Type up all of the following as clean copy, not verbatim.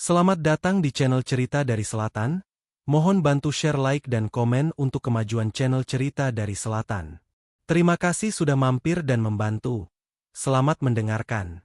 Selamat datang di channel Cerita dari Selatan. Mohon bantu share, like, dan komen untuk kemajuan channel Cerita dari Selatan. Terima kasih sudah mampir dan membantu. Selamat mendengarkan.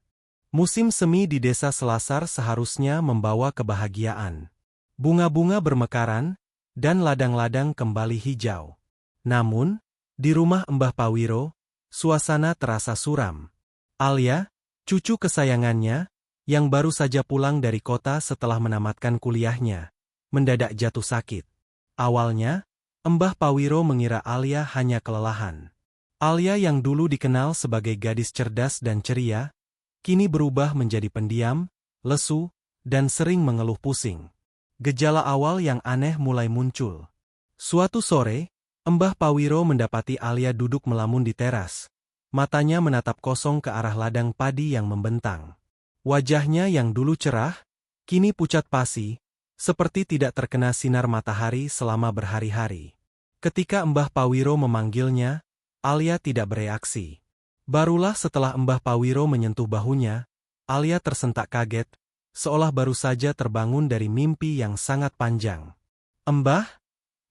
Musim semi di Desa Selasar seharusnya membawa kebahagiaan. Bunga-bunga bermekaran, dan ladang-ladang kembali hijau. Namun, di rumah Mbah Pawiro, suasana terasa suram. Alia, cucu kesayangannya, yang baru saja pulang dari kota setelah menamatkan kuliahnya, mendadak jatuh sakit. Awalnya, Mbah Pawiro mengira Alia hanya kelelahan. Alia yang dulu dikenal sebagai gadis cerdas dan ceria, kini berubah menjadi pendiam, lesu, dan sering mengeluh pusing. Gejala awal yang aneh mulai muncul. Suatu sore, Mbah Pawiro mendapati Alia duduk melamun di teras. Matanya menatap kosong ke arah ladang padi yang membentang. Wajahnya yang dulu cerah, kini pucat pasi, seperti tidak terkena sinar matahari selama berhari-hari. Ketika Mbah Pawiro memanggilnya, Alia tidak bereaksi. Barulah setelah Mbah Pawiro menyentuh bahunya, Alia tersentak kaget, seolah baru saja terbangun dari mimpi yang sangat panjang. "Mbah?"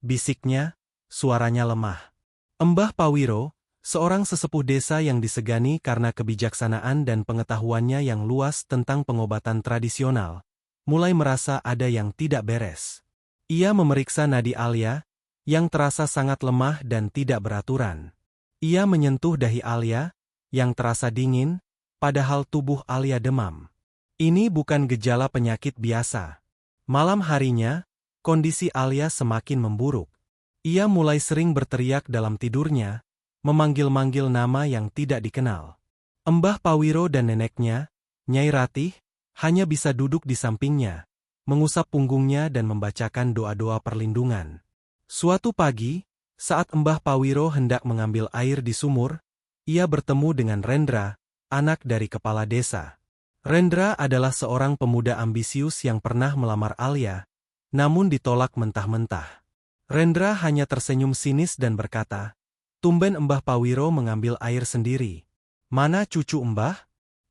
bisiknya, suaranya lemah. Mbah Pawiro, seorang sesepuh desa yang disegani karena kebijaksanaan dan pengetahuannya yang luas tentang pengobatan tradisional, mulai merasa ada yang tidak beres. Ia memeriksa nadi Alia, yang terasa sangat lemah dan tidak beraturan. Ia menyentuh dahi Alia, yang terasa dingin, padahal tubuh Alia demam. Ini bukan gejala penyakit biasa. Malam harinya, kondisi Alia semakin memburuk. Ia mulai sering berteriak dalam tidurnya, memanggil-manggil nama yang tidak dikenal. Mbah Pawiro dan neneknya, Nyai Ratih, hanya bisa duduk di sampingnya, mengusap punggungnya dan membacakan doa-doa perlindungan. Suatu pagi, saat Mbah Pawiro hendak mengambil air di sumur, ia bertemu dengan Rendra, anak dari kepala desa. Rendra adalah seorang pemuda ambisius yang pernah melamar Alia, namun ditolak mentah-mentah. Rendra hanya tersenyum sinis dan berkata, "Tumben Mbah Pawiro mengambil air sendiri. Mana cucu Mbah?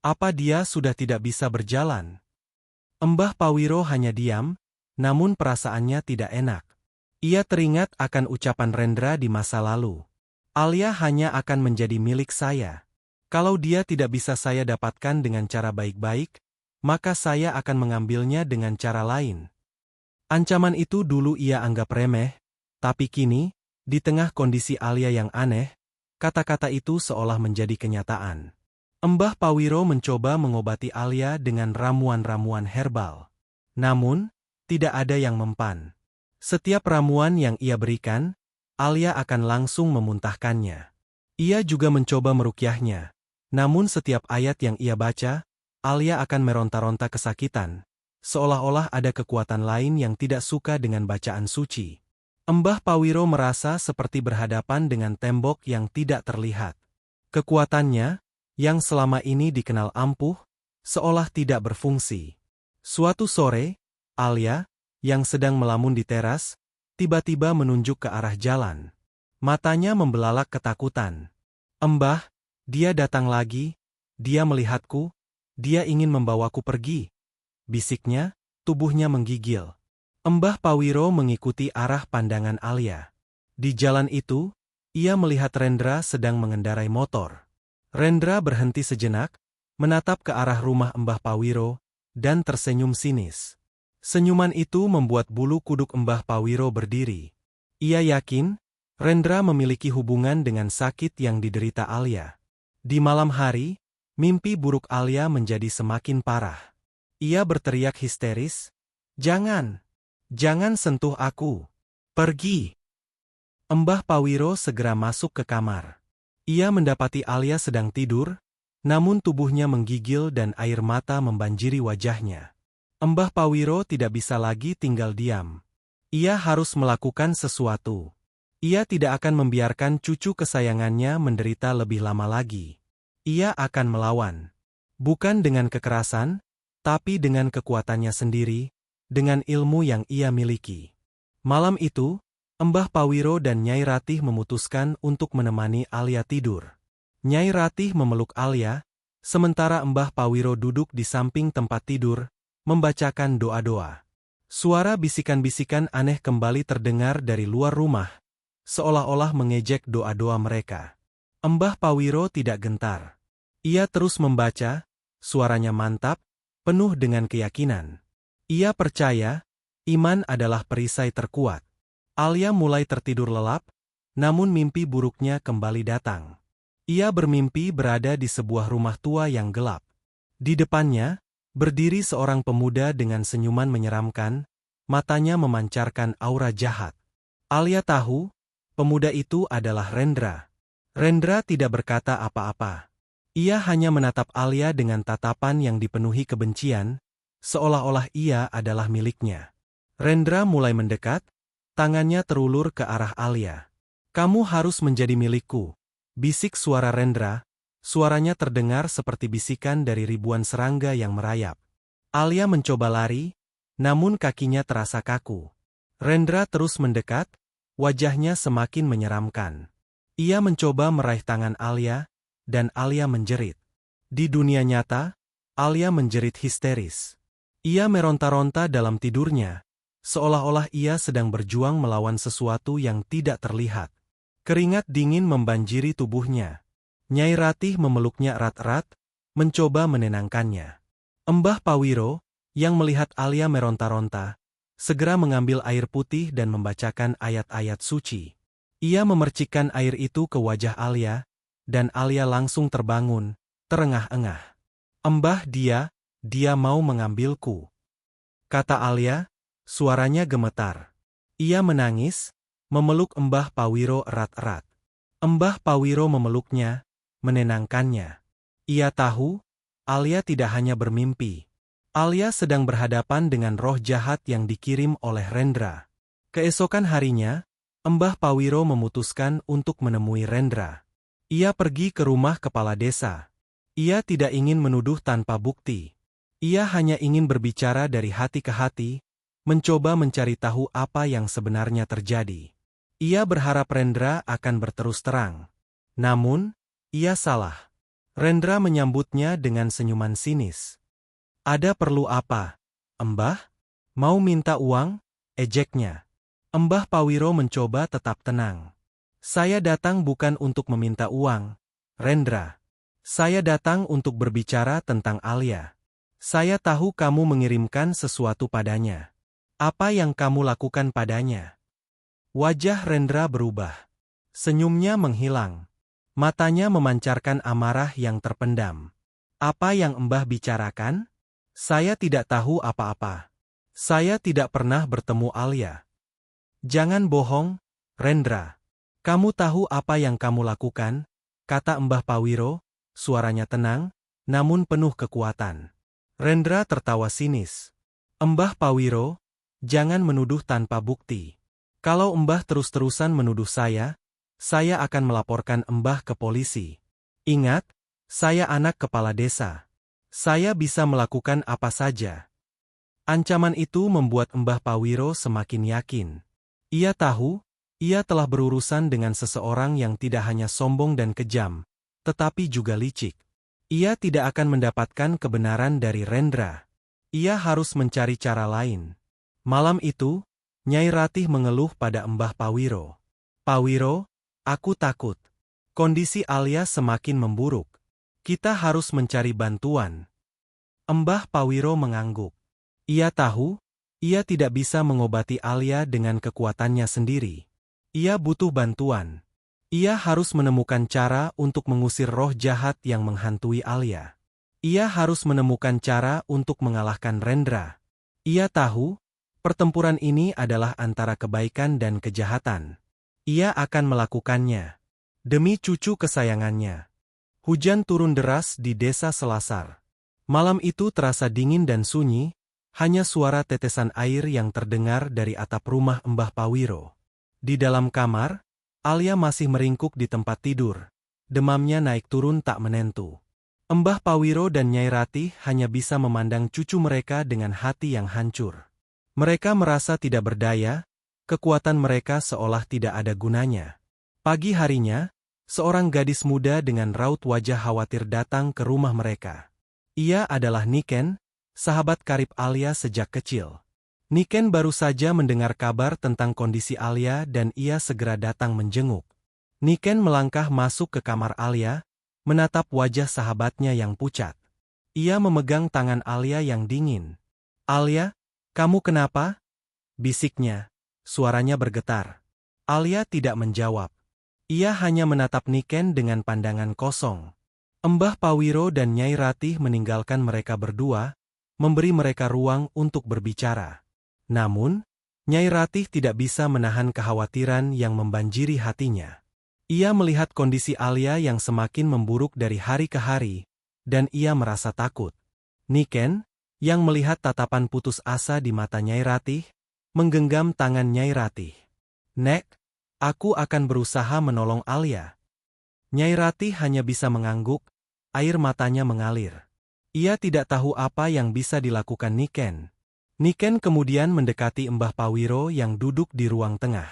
Apa dia sudah tidak bisa berjalan?" Mbah Pawiro hanya diam, namun perasaannya tidak enak. Ia teringat akan ucapan Rendra di masa lalu. "Alia hanya akan menjadi milik saya. Kalau dia tidak bisa saya dapatkan dengan cara baik-baik, maka saya akan mengambilnya dengan cara lain." Ancaman itu dulu ia anggap remeh, tapi kini, di tengah kondisi Alia yang aneh, kata-kata itu seolah menjadi kenyataan. Mbah Pawiro mencoba mengobati Alia dengan ramuan-ramuan herbal. Namun, tidak ada yang mempan. Setiap ramuan yang ia berikan, Alia akan langsung memuntahkannya. Ia juga mencoba merukyahnya. Namun setiap ayat yang ia baca, Alia akan meronta-ronta kesakitan, seolah-olah ada kekuatan lain yang tidak suka dengan bacaan suci. Mbah Pawiro merasa seperti berhadapan dengan tembok yang tidak terlihat. Kekuatannya, yang selama ini dikenal ampuh, seolah tidak berfungsi. Suatu sore, Alia, yang sedang melamun di teras, tiba-tiba menunjuk ke arah jalan. Matanya membelalak ketakutan. "Mbah, dia datang lagi, dia melihatku, dia ingin membawaku pergi," bisiknya, tubuhnya menggigil. Mbah Pawiro mengikuti arah pandangan Alia. Di jalan itu, ia melihat Rendra sedang mengendarai motor. Rendra berhenti sejenak, menatap ke arah rumah Mbah Pawiro, dan tersenyum sinis. Senyuman itu membuat bulu kuduk Mbah Pawiro berdiri. Ia yakin, Rendra memiliki hubungan dengan sakit yang diderita Alia. Di malam hari, mimpi buruk Alia menjadi semakin parah. Ia berteriak histeris, "Jangan! Jangan sentuh aku! Pergi!" Mbah Pawiro segera masuk ke kamar. Ia mendapati Alia sedang tidur, namun tubuhnya menggigil dan air mata membanjiri wajahnya. Mbah Pawiro tidak bisa lagi tinggal diam. Ia harus melakukan sesuatu. Ia tidak akan membiarkan cucu kesayangannya menderita lebih lama lagi. Ia akan melawan. Bukan dengan kekerasan, tapi dengan kekuatannya sendiri, dengan ilmu yang ia miliki. Malam itu, Mbah Pawiro dan Nyai Ratih memutuskan untuk menemani Alia tidur. Nyai Ratih memeluk Alia, sementara Mbah Pawiro duduk di samping tempat tidur, membacakan doa-doa. Suara bisikan-bisikan aneh kembali terdengar dari luar rumah, seolah-olah mengejek doa-doa mereka. Mbah Pawiro tidak gentar. Ia terus membaca, suaranya mantap, penuh dengan keyakinan. Ia percaya, iman adalah perisai terkuat. Alia mulai tertidur lelap, namun mimpi buruknya kembali datang. Ia bermimpi berada di sebuah rumah tua yang gelap. Di depannya, berdiri seorang pemuda dengan senyuman menyeramkan, matanya memancarkan aura jahat. Alia tahu, pemuda itu adalah Rendra. Rendra tidak berkata apa-apa. Ia hanya menatap Alia dengan tatapan yang dipenuhi kebencian, seolah-olah ia adalah miliknya. Rendra mulai mendekat, tangannya terulur ke arah Alia. "Kamu harus menjadi milikku," bisik suara Rendra. Suaranya terdengar seperti bisikan dari ribuan serangga yang merayap. Alia mencoba lari, namun kakinya terasa kaku. Rendra terus mendekat, wajahnya semakin menyeramkan. Ia mencoba meraih tangan Alia, dan Alia menjerit. Di dunia nyata, Alia menjerit histeris. Ia meronta-ronta dalam tidurnya, seolah-olah ia sedang berjuang melawan sesuatu yang tidak terlihat. Keringat dingin membanjiri tubuhnya. Nyai Ratih memeluknya erat-erat, mencoba menenangkannya. Mbah Pawiro, yang melihat Alia meronta-ronta, segera mengambil air putih dan membacakan ayat-ayat suci. Ia memercikkan air itu ke wajah Alia, dan Alia langsung terbangun, terengah-engah. "Mbah, dia mau mengambilku," kata Alia, suaranya gemetar. Ia menangis, memeluk Mbah Pawiro erat-erat. Mbah Pawiro memeluknya, menenangkannya. Ia tahu, Alia tidak hanya bermimpi. Alia sedang berhadapan dengan roh jahat yang dikirim oleh Rendra. Keesokan harinya, Mbah Pawiro memutuskan untuk menemui Rendra. Ia pergi ke rumah kepala desa. Ia tidak ingin menuduh tanpa bukti. Ia hanya ingin berbicara dari hati ke hati, mencoba mencari tahu apa yang sebenarnya terjadi. Ia berharap Rendra akan berterus terang. Namun, ia salah. Rendra menyambutnya dengan senyuman sinis. "Ada perlu apa, Mbah? Mau minta uang?" ejeknya. Mbah Pawiro mencoba tetap tenang. "Saya datang bukan untuk meminta uang, Rendra. Saya datang untuk berbicara tentang Alia. Saya tahu kamu mengirimkan sesuatu padanya. Apa yang kamu lakukan padanya?" Wajah Rendra berubah. Senyumnya menghilang. Matanya memancarkan amarah yang terpendam. "Apa yang Mbah bicarakan? Saya tidak tahu apa-apa. Saya tidak pernah bertemu Alia." "Jangan bohong, Rendra. Kamu tahu apa yang kamu lakukan?" kata Mbah Pawiro, suaranya tenang, namun penuh kekuatan. Rendra tertawa sinis. "Mbah Pawiro, jangan menuduh tanpa bukti. Kalau Mbah terus-terusan menuduh saya akan melaporkan Mbah ke polisi. Ingat, saya anak kepala desa. Saya bisa melakukan apa saja." Ancaman itu membuat Mbah Pawiro semakin yakin. Ia tahu, ia telah berurusan dengan seseorang yang tidak hanya sombong dan kejam, tetapi juga licik. Ia tidak akan mendapatkan kebenaran dari Rendra. Ia harus mencari cara lain. Malam itu, Nyai Ratih mengeluh pada Mbah Pawiro. "Pawiro, aku takut. Kondisi Alia semakin memburuk. Kita harus mencari bantuan." Mbah Pawiro mengangguk. Ia tahu, ia tidak bisa mengobati Alia dengan kekuatannya sendiri. Ia butuh bantuan. Ia harus menemukan cara untuk mengusir roh jahat yang menghantui Alia. Ia harus menemukan cara untuk mengalahkan Rendra. Ia tahu, pertempuran ini adalah antara kebaikan dan kejahatan. Ia akan melakukannya demi cucu kesayangannya. Hujan turun deras di desa Selasar. Malam itu terasa dingin dan sunyi, hanya suara tetesan air yang terdengar dari atap rumah Mbah Pawiro. Di dalam kamar, Alia masih meringkuk di tempat tidur. Demamnya naik turun tak menentu. Mbah Pawiro dan Nyai Ratih hanya bisa memandang cucu mereka dengan hati yang hancur. Mereka merasa tidak berdaya, kekuatan mereka seolah tidak ada gunanya. Pagi harinya, seorang gadis muda dengan raut wajah khawatir datang ke rumah mereka. Ia adalah Niken, sahabat karib Alia sejak kecil. Niken baru saja mendengar kabar tentang kondisi Alia dan ia segera datang menjenguk. Niken melangkah masuk ke kamar Alia, menatap wajah sahabatnya yang pucat. Ia memegang tangan Alia yang dingin. "Alia, kamu kenapa?" bisiknya. Suaranya bergetar. Alia tidak menjawab. Ia hanya menatap Niken dengan pandangan kosong. Mbah Pawiro dan Nyai Ratih meninggalkan mereka berdua, memberi mereka ruang untuk berbicara. Namun, Nyai Ratih tidak bisa menahan kekhawatiran yang membanjiri hatinya. Ia melihat kondisi Alia yang semakin memburuk dari hari ke hari, dan ia merasa takut. Niken, yang melihat tatapan putus asa di mata Nyai Ratih, menggenggam tangan Nyai Ratih. "Nek, aku akan berusaha menolong Alia." Nyai Ratih hanya bisa mengangguk, air matanya mengalir. Ia tidak tahu apa yang bisa dilakukan Niken. Niken kemudian mendekati Mbah Pawiro yang duduk di ruang tengah.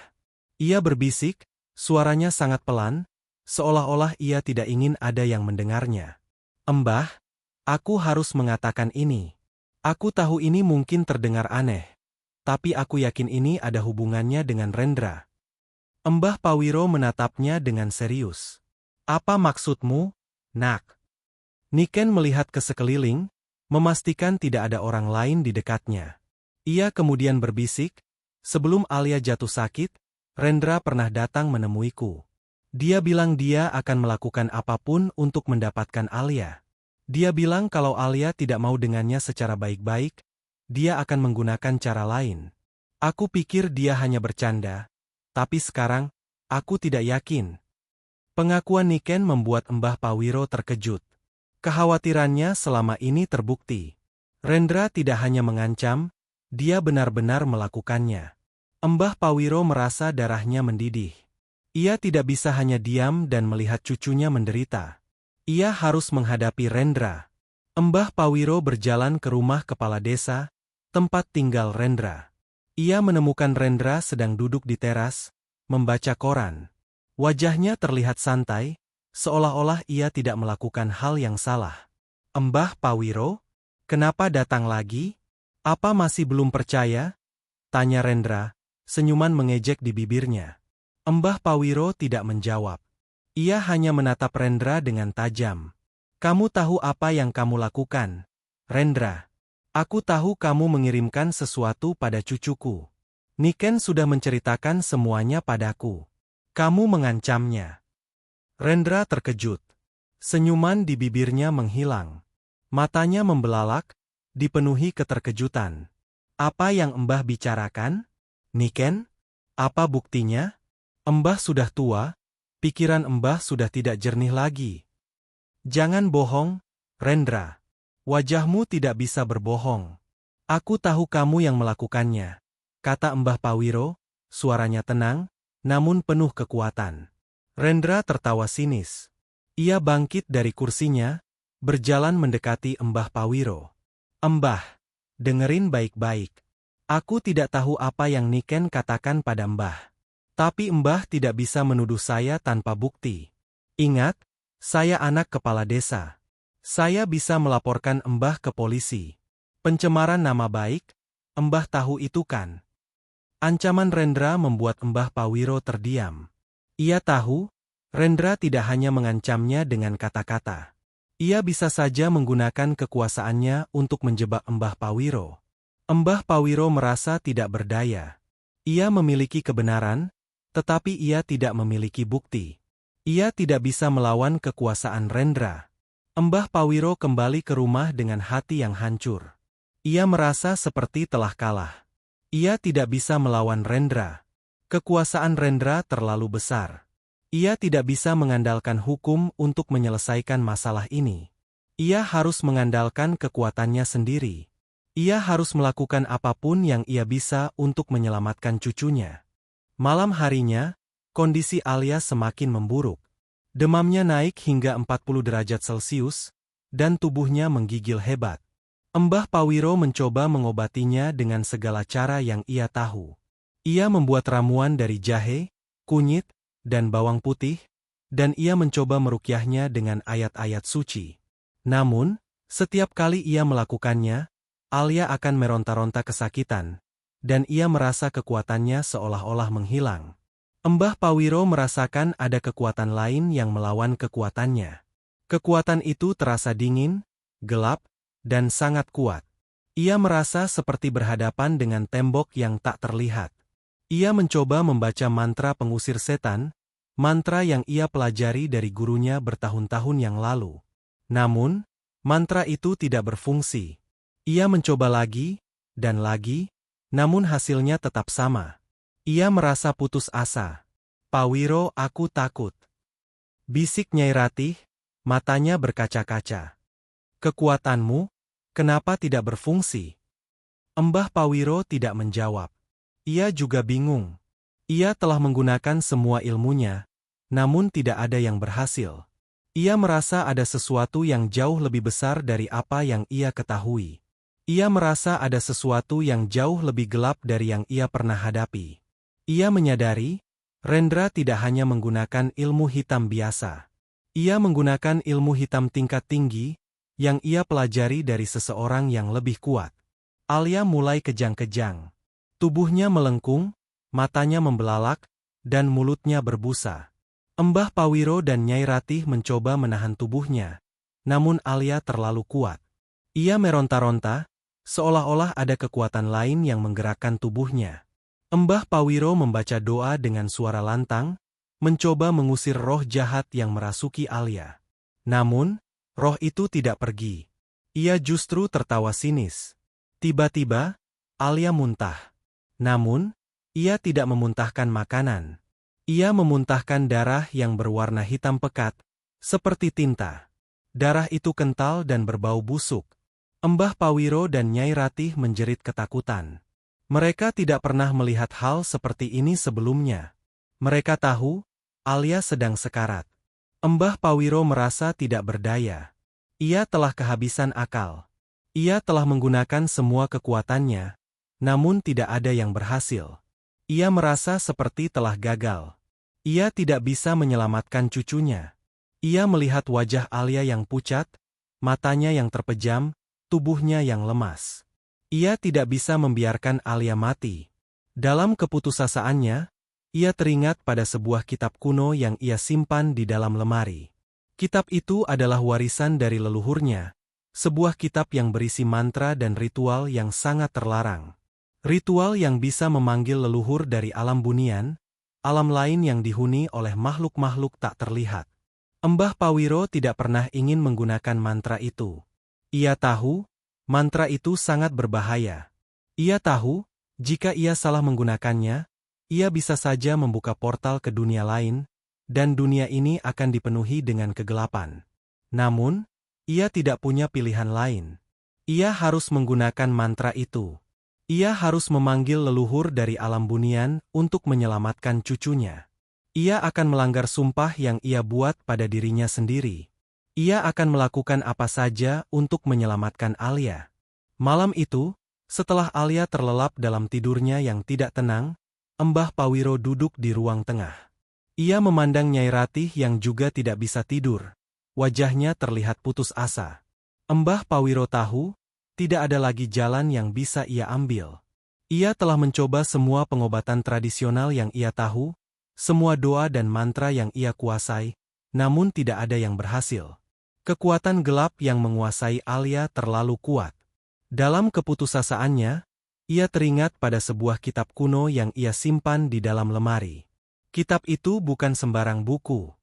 Ia berbisik, suaranya sangat pelan, seolah-olah ia tidak ingin ada yang mendengarnya. "Mbah, aku harus mengatakan ini. Aku tahu ini mungkin terdengar aneh, tapi aku yakin ini ada hubungannya dengan Rendra." Mbah Pawiro menatapnya dengan serius. "Apa maksudmu, Nak?" Niken melihat ke sekeliling, memastikan tidak ada orang lain di dekatnya. Ia kemudian berbisik, "Sebelum Alia jatuh sakit, Rendra pernah datang menemuiku. Dia bilang dia akan melakukan apapun untuk mendapatkan Alia. Dia bilang kalau Alia tidak mau dengannya secara baik-baik, dia akan menggunakan cara lain. Aku pikir dia hanya bercanda, tapi sekarang, aku tidak yakin." Pengakuan Niken membuat Mbah Pawiro terkejut. Kekhawatirannya selama ini terbukti. Rendra tidak hanya mengancam, dia benar-benar melakukannya. Mbah Pawiro merasa darahnya mendidih. Ia tidak bisa hanya diam dan melihat cucunya menderita. Ia harus menghadapi Rendra. Mbah Pawiro berjalan ke rumah kepala desa, tempat tinggal Rendra. Ia menemukan Rendra sedang duduk di teras, membaca koran. Wajahnya terlihat santai, seolah-olah ia tidak melakukan hal yang salah. "Mbah Pawiro, kenapa datang lagi? Apa masih belum percaya?" tanya Rendra, senyuman mengejek di bibirnya. Mbah Pawiro tidak menjawab. Ia hanya menatap Rendra dengan tajam. "Kamu tahu apa yang kamu lakukan, Rendra? Aku tahu kamu mengirimkan sesuatu pada cucuku. Niken sudah menceritakan semuanya padaku. Kamu mengancamnya." Rendra terkejut. Senyuman di bibirnya menghilang. Matanya membelalak, dipenuhi keterkejutan. "Apa yang Mbah bicarakan? Niken? Apa buktinya?" "Mbah sudah tua, pikiran Mbah sudah tidak jernih lagi." "Jangan bohong, Rendra. Wajahmu tidak bisa berbohong. Aku tahu kamu yang melakukannya," kata Mbah Pawiro, suaranya tenang, namun penuh kekuatan. Rendra tertawa sinis. Ia bangkit dari kursinya, berjalan mendekati Mbah Pawiro. "Mbah, dengerin baik-baik. Aku tidak tahu apa yang Niken katakan pada Mbah. Tapi Mbah tidak bisa menuduh saya tanpa bukti. Ingat, saya anak kepala desa. Saya bisa melaporkan Mbah ke polisi. Pencemaran nama baik, Mbah tahu itu kan?" Ancaman Rendra membuat Mbah Pawiro terdiam. Ia tahu, Rendra tidak hanya mengancamnya dengan kata-kata. Ia bisa saja menggunakan kekuasaannya untuk menjebak Mbah Pawiro. Mbah Pawiro merasa tidak berdaya. Ia memiliki kebenaran, tetapi ia tidak memiliki bukti. Ia tidak bisa melawan kekuasaan Rendra. Mbah Pawiro kembali ke rumah dengan hati yang hancur. Ia merasa seperti telah kalah. Ia tidak bisa melawan Rendra. Kekuasaan Rendra terlalu besar. Ia tidak bisa mengandalkan hukum untuk menyelesaikan masalah ini. Ia harus mengandalkan kekuatannya sendiri. Ia harus melakukan apapun yang ia bisa untuk menyelamatkan cucunya. Malam harinya, kondisi Alia semakin memburuk. Demamnya naik hingga 40 derajat Celcius, dan tubuhnya menggigil hebat. Mbah Pawiro mencoba mengobatinya dengan segala cara yang ia tahu. Ia membuat ramuan dari jahe, kunyit, dan bawang putih, dan ia mencoba merukyahnya dengan ayat-ayat suci. Namun, setiap kali ia melakukannya, Alia akan meronta-ronta kesakitan, dan ia merasa kekuatannya seolah-olah menghilang. Mbah Pawiro merasakan ada kekuatan lain yang melawan kekuatannya. Kekuatan itu terasa dingin, gelap, dan sangat kuat. Ia merasa seperti berhadapan dengan tembok yang tak terlihat. Ia mencoba membaca mantra pengusir setan, mantra yang ia pelajari dari gurunya bertahun-tahun yang lalu. Namun, mantra itu tidak berfungsi. Ia mencoba lagi, dan lagi, namun hasilnya tetap sama. Ia merasa putus asa. Pawiro, aku takut. Bisik Nyai Ratih, matanya berkaca-kaca. Kekuatanmu, kenapa tidak berfungsi? Mbah Pawiro tidak menjawab. Ia juga bingung. Ia telah menggunakan semua ilmunya, namun tidak ada yang berhasil. Ia merasa ada sesuatu yang jauh lebih besar dari apa yang ia ketahui. Ia merasa ada sesuatu yang jauh lebih gelap dari yang ia pernah hadapi. Ia menyadari, Rendra tidak hanya menggunakan ilmu hitam biasa. Ia menggunakan ilmu hitam tingkat tinggi, yang ia pelajari dari seseorang yang lebih kuat. Alia mulai kejang-kejang. Tubuhnya melengkung, matanya membelalak, dan mulutnya berbusa. Mbah Pawiro dan Nyai Ratih mencoba menahan tubuhnya, namun Alia terlalu kuat. Ia meronta-ronta, seolah-olah ada kekuatan lain yang menggerakkan tubuhnya. Mbah Pawiro membaca doa dengan suara lantang, mencoba mengusir roh jahat yang merasuki Alia. Namun, roh itu tidak pergi. Ia justru tertawa sinis. Tiba-tiba, Alia muntah. Namun, ia tidak memuntahkan makanan. Ia memuntahkan darah yang berwarna hitam pekat, seperti tinta. Darah itu kental dan berbau busuk. Mbah Pawiro dan Nyai Ratih menjerit ketakutan. Mereka tidak pernah melihat hal seperti ini sebelumnya. Mereka tahu, Alia sedang sekarat. Mbah Pawiro merasa tidak berdaya. Ia telah kehabisan akal. Ia telah menggunakan semua kekuatannya, namun tidak ada yang berhasil. Ia merasa seperti telah gagal. Ia tidak bisa menyelamatkan cucunya. Ia melihat wajah Alia yang pucat, matanya yang terpejam, tubuhnya yang lemas. Ia tidak bisa membiarkan Alia mati. Dalam keputusasaannya, ia teringat pada sebuah kitab kuno yang ia simpan di dalam lemari. Kitab itu adalah warisan dari leluhurnya, sebuah kitab yang berisi mantra dan ritual yang sangat terlarang. Ritual yang bisa memanggil leluhur dari alam bunian, alam lain yang dihuni oleh makhluk-makhluk tak terlihat. Mbah Pawiro tidak pernah ingin menggunakan mantra itu. Ia tahu, mantra itu sangat berbahaya. Ia tahu, jika ia salah menggunakannya, ia bisa saja membuka portal ke dunia lain, dan dunia ini akan dipenuhi dengan kegelapan. Namun, ia tidak punya pilihan lain. Ia harus menggunakan mantra itu. Ia harus memanggil leluhur dari alam bunian untuk menyelamatkan cucunya. Ia akan melanggar sumpah yang ia buat pada dirinya sendiri. Ia akan melakukan apa saja untuk menyelamatkan Alia. Malam itu, setelah Alia terlelap dalam tidurnya yang tidak tenang, Mbah Pawiro duduk di ruang tengah. Ia memandang Nyai Ratih yang juga tidak bisa tidur. Wajahnya terlihat putus asa. Mbah Pawiro tahu, tidak ada lagi jalan yang bisa ia ambil. Ia telah mencoba semua pengobatan tradisional yang ia tahu, semua doa dan mantra yang ia kuasai, namun tidak ada yang berhasil. Kekuatan gelap yang menguasai Alia terlalu kuat. Dalam keputusasaannya, ia teringat pada sebuah kitab kuno yang ia simpan di dalam lemari. Kitab itu bukan sembarang buku.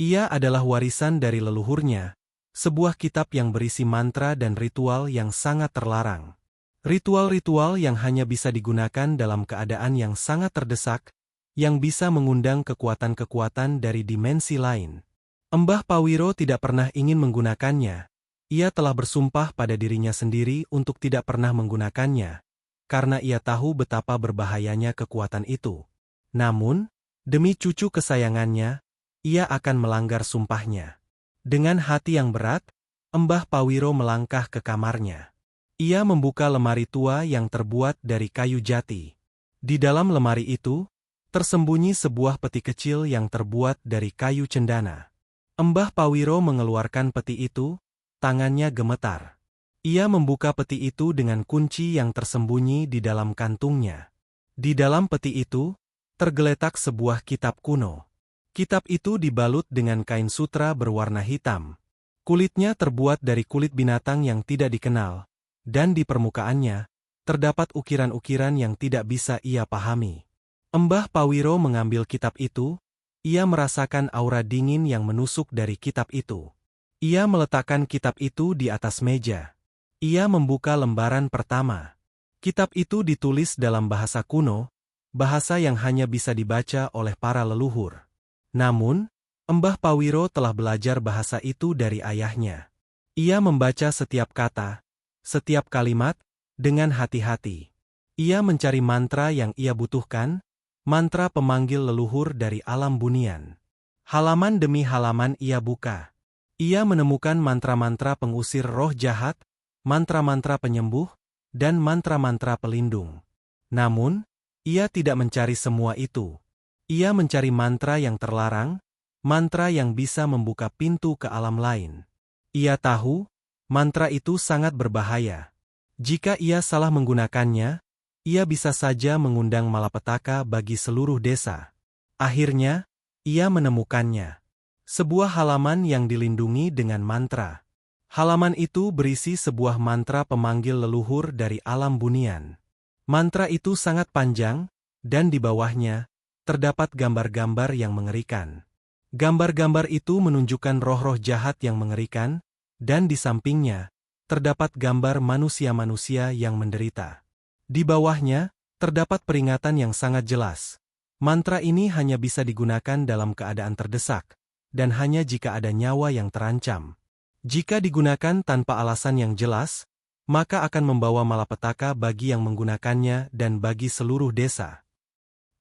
Ia adalah warisan dari leluhurnya, sebuah kitab yang berisi mantra dan ritual yang sangat terlarang. Ritual-ritual yang hanya bisa digunakan dalam keadaan yang sangat terdesak, yang bisa mengundang kekuatan-kekuatan dari dimensi lain. Mbah Pawiro tidak pernah ingin menggunakannya. Ia telah bersumpah pada dirinya sendiri untuk tidak pernah menggunakannya, karena ia tahu betapa berbahayanya kekuatan itu. Namun, demi cucu kesayangannya, ia akan melanggar sumpahnya. Dengan hati yang berat, Mbah Pawiro melangkah ke kamarnya. Ia membuka lemari tua yang terbuat dari kayu jati. Di dalam lemari itu, tersembunyi sebuah peti kecil yang terbuat dari kayu cendana. Mbah Pawiro mengeluarkan peti itu, tangannya gemetar. Ia membuka peti itu dengan kunci yang tersembunyi di dalam kantungnya. Di dalam peti itu, tergeletak sebuah kitab kuno. Kitab itu dibalut dengan kain sutra berwarna hitam. Kulitnya terbuat dari kulit binatang yang tidak dikenal, dan di permukaannya, terdapat ukiran-ukiran yang tidak bisa ia pahami. Embah Pawiro mengambil kitab itu, ia merasakan aura dingin yang menusuk dari kitab itu. Ia meletakkan kitab itu di atas meja. Ia membuka lembaran pertama. Kitab itu ditulis dalam bahasa kuno, bahasa yang hanya bisa dibaca oleh para leluhur. Namun, Embah Pawiro telah belajar bahasa itu dari ayahnya. Ia membaca setiap kata, setiap kalimat, dengan hati-hati. Ia mencari mantra yang ia butuhkan, mantra pemanggil leluhur dari alam bunian. Halaman demi halaman ia buka. Ia menemukan mantra-mantra pengusir roh jahat, mantra-mantra penyembuh, dan mantra-mantra pelindung. Namun, ia tidak mencari semua itu. Ia mencari mantra yang terlarang, mantra yang bisa membuka pintu ke alam lain. Ia tahu, mantra itu sangat berbahaya. Jika ia salah menggunakannya, ia bisa saja mengundang malapetaka bagi seluruh desa. Akhirnya, ia menemukannya. Sebuah halaman yang dilindungi dengan mantra. Halaman itu berisi sebuah mantra pemanggil leluhur dari alam bunian. Mantra itu sangat panjang, dan di bawahnya, terdapat gambar-gambar yang mengerikan. Gambar-gambar itu menunjukkan roh-roh jahat yang mengerikan, dan di sampingnya, terdapat gambar manusia-manusia yang menderita. Di bawahnya, terdapat peringatan yang sangat jelas. Mantra ini hanya bisa digunakan dalam keadaan terdesak, dan hanya jika ada nyawa yang terancam. Jika digunakan tanpa alasan yang jelas, maka akan membawa malapetaka bagi yang menggunakannya dan bagi seluruh desa.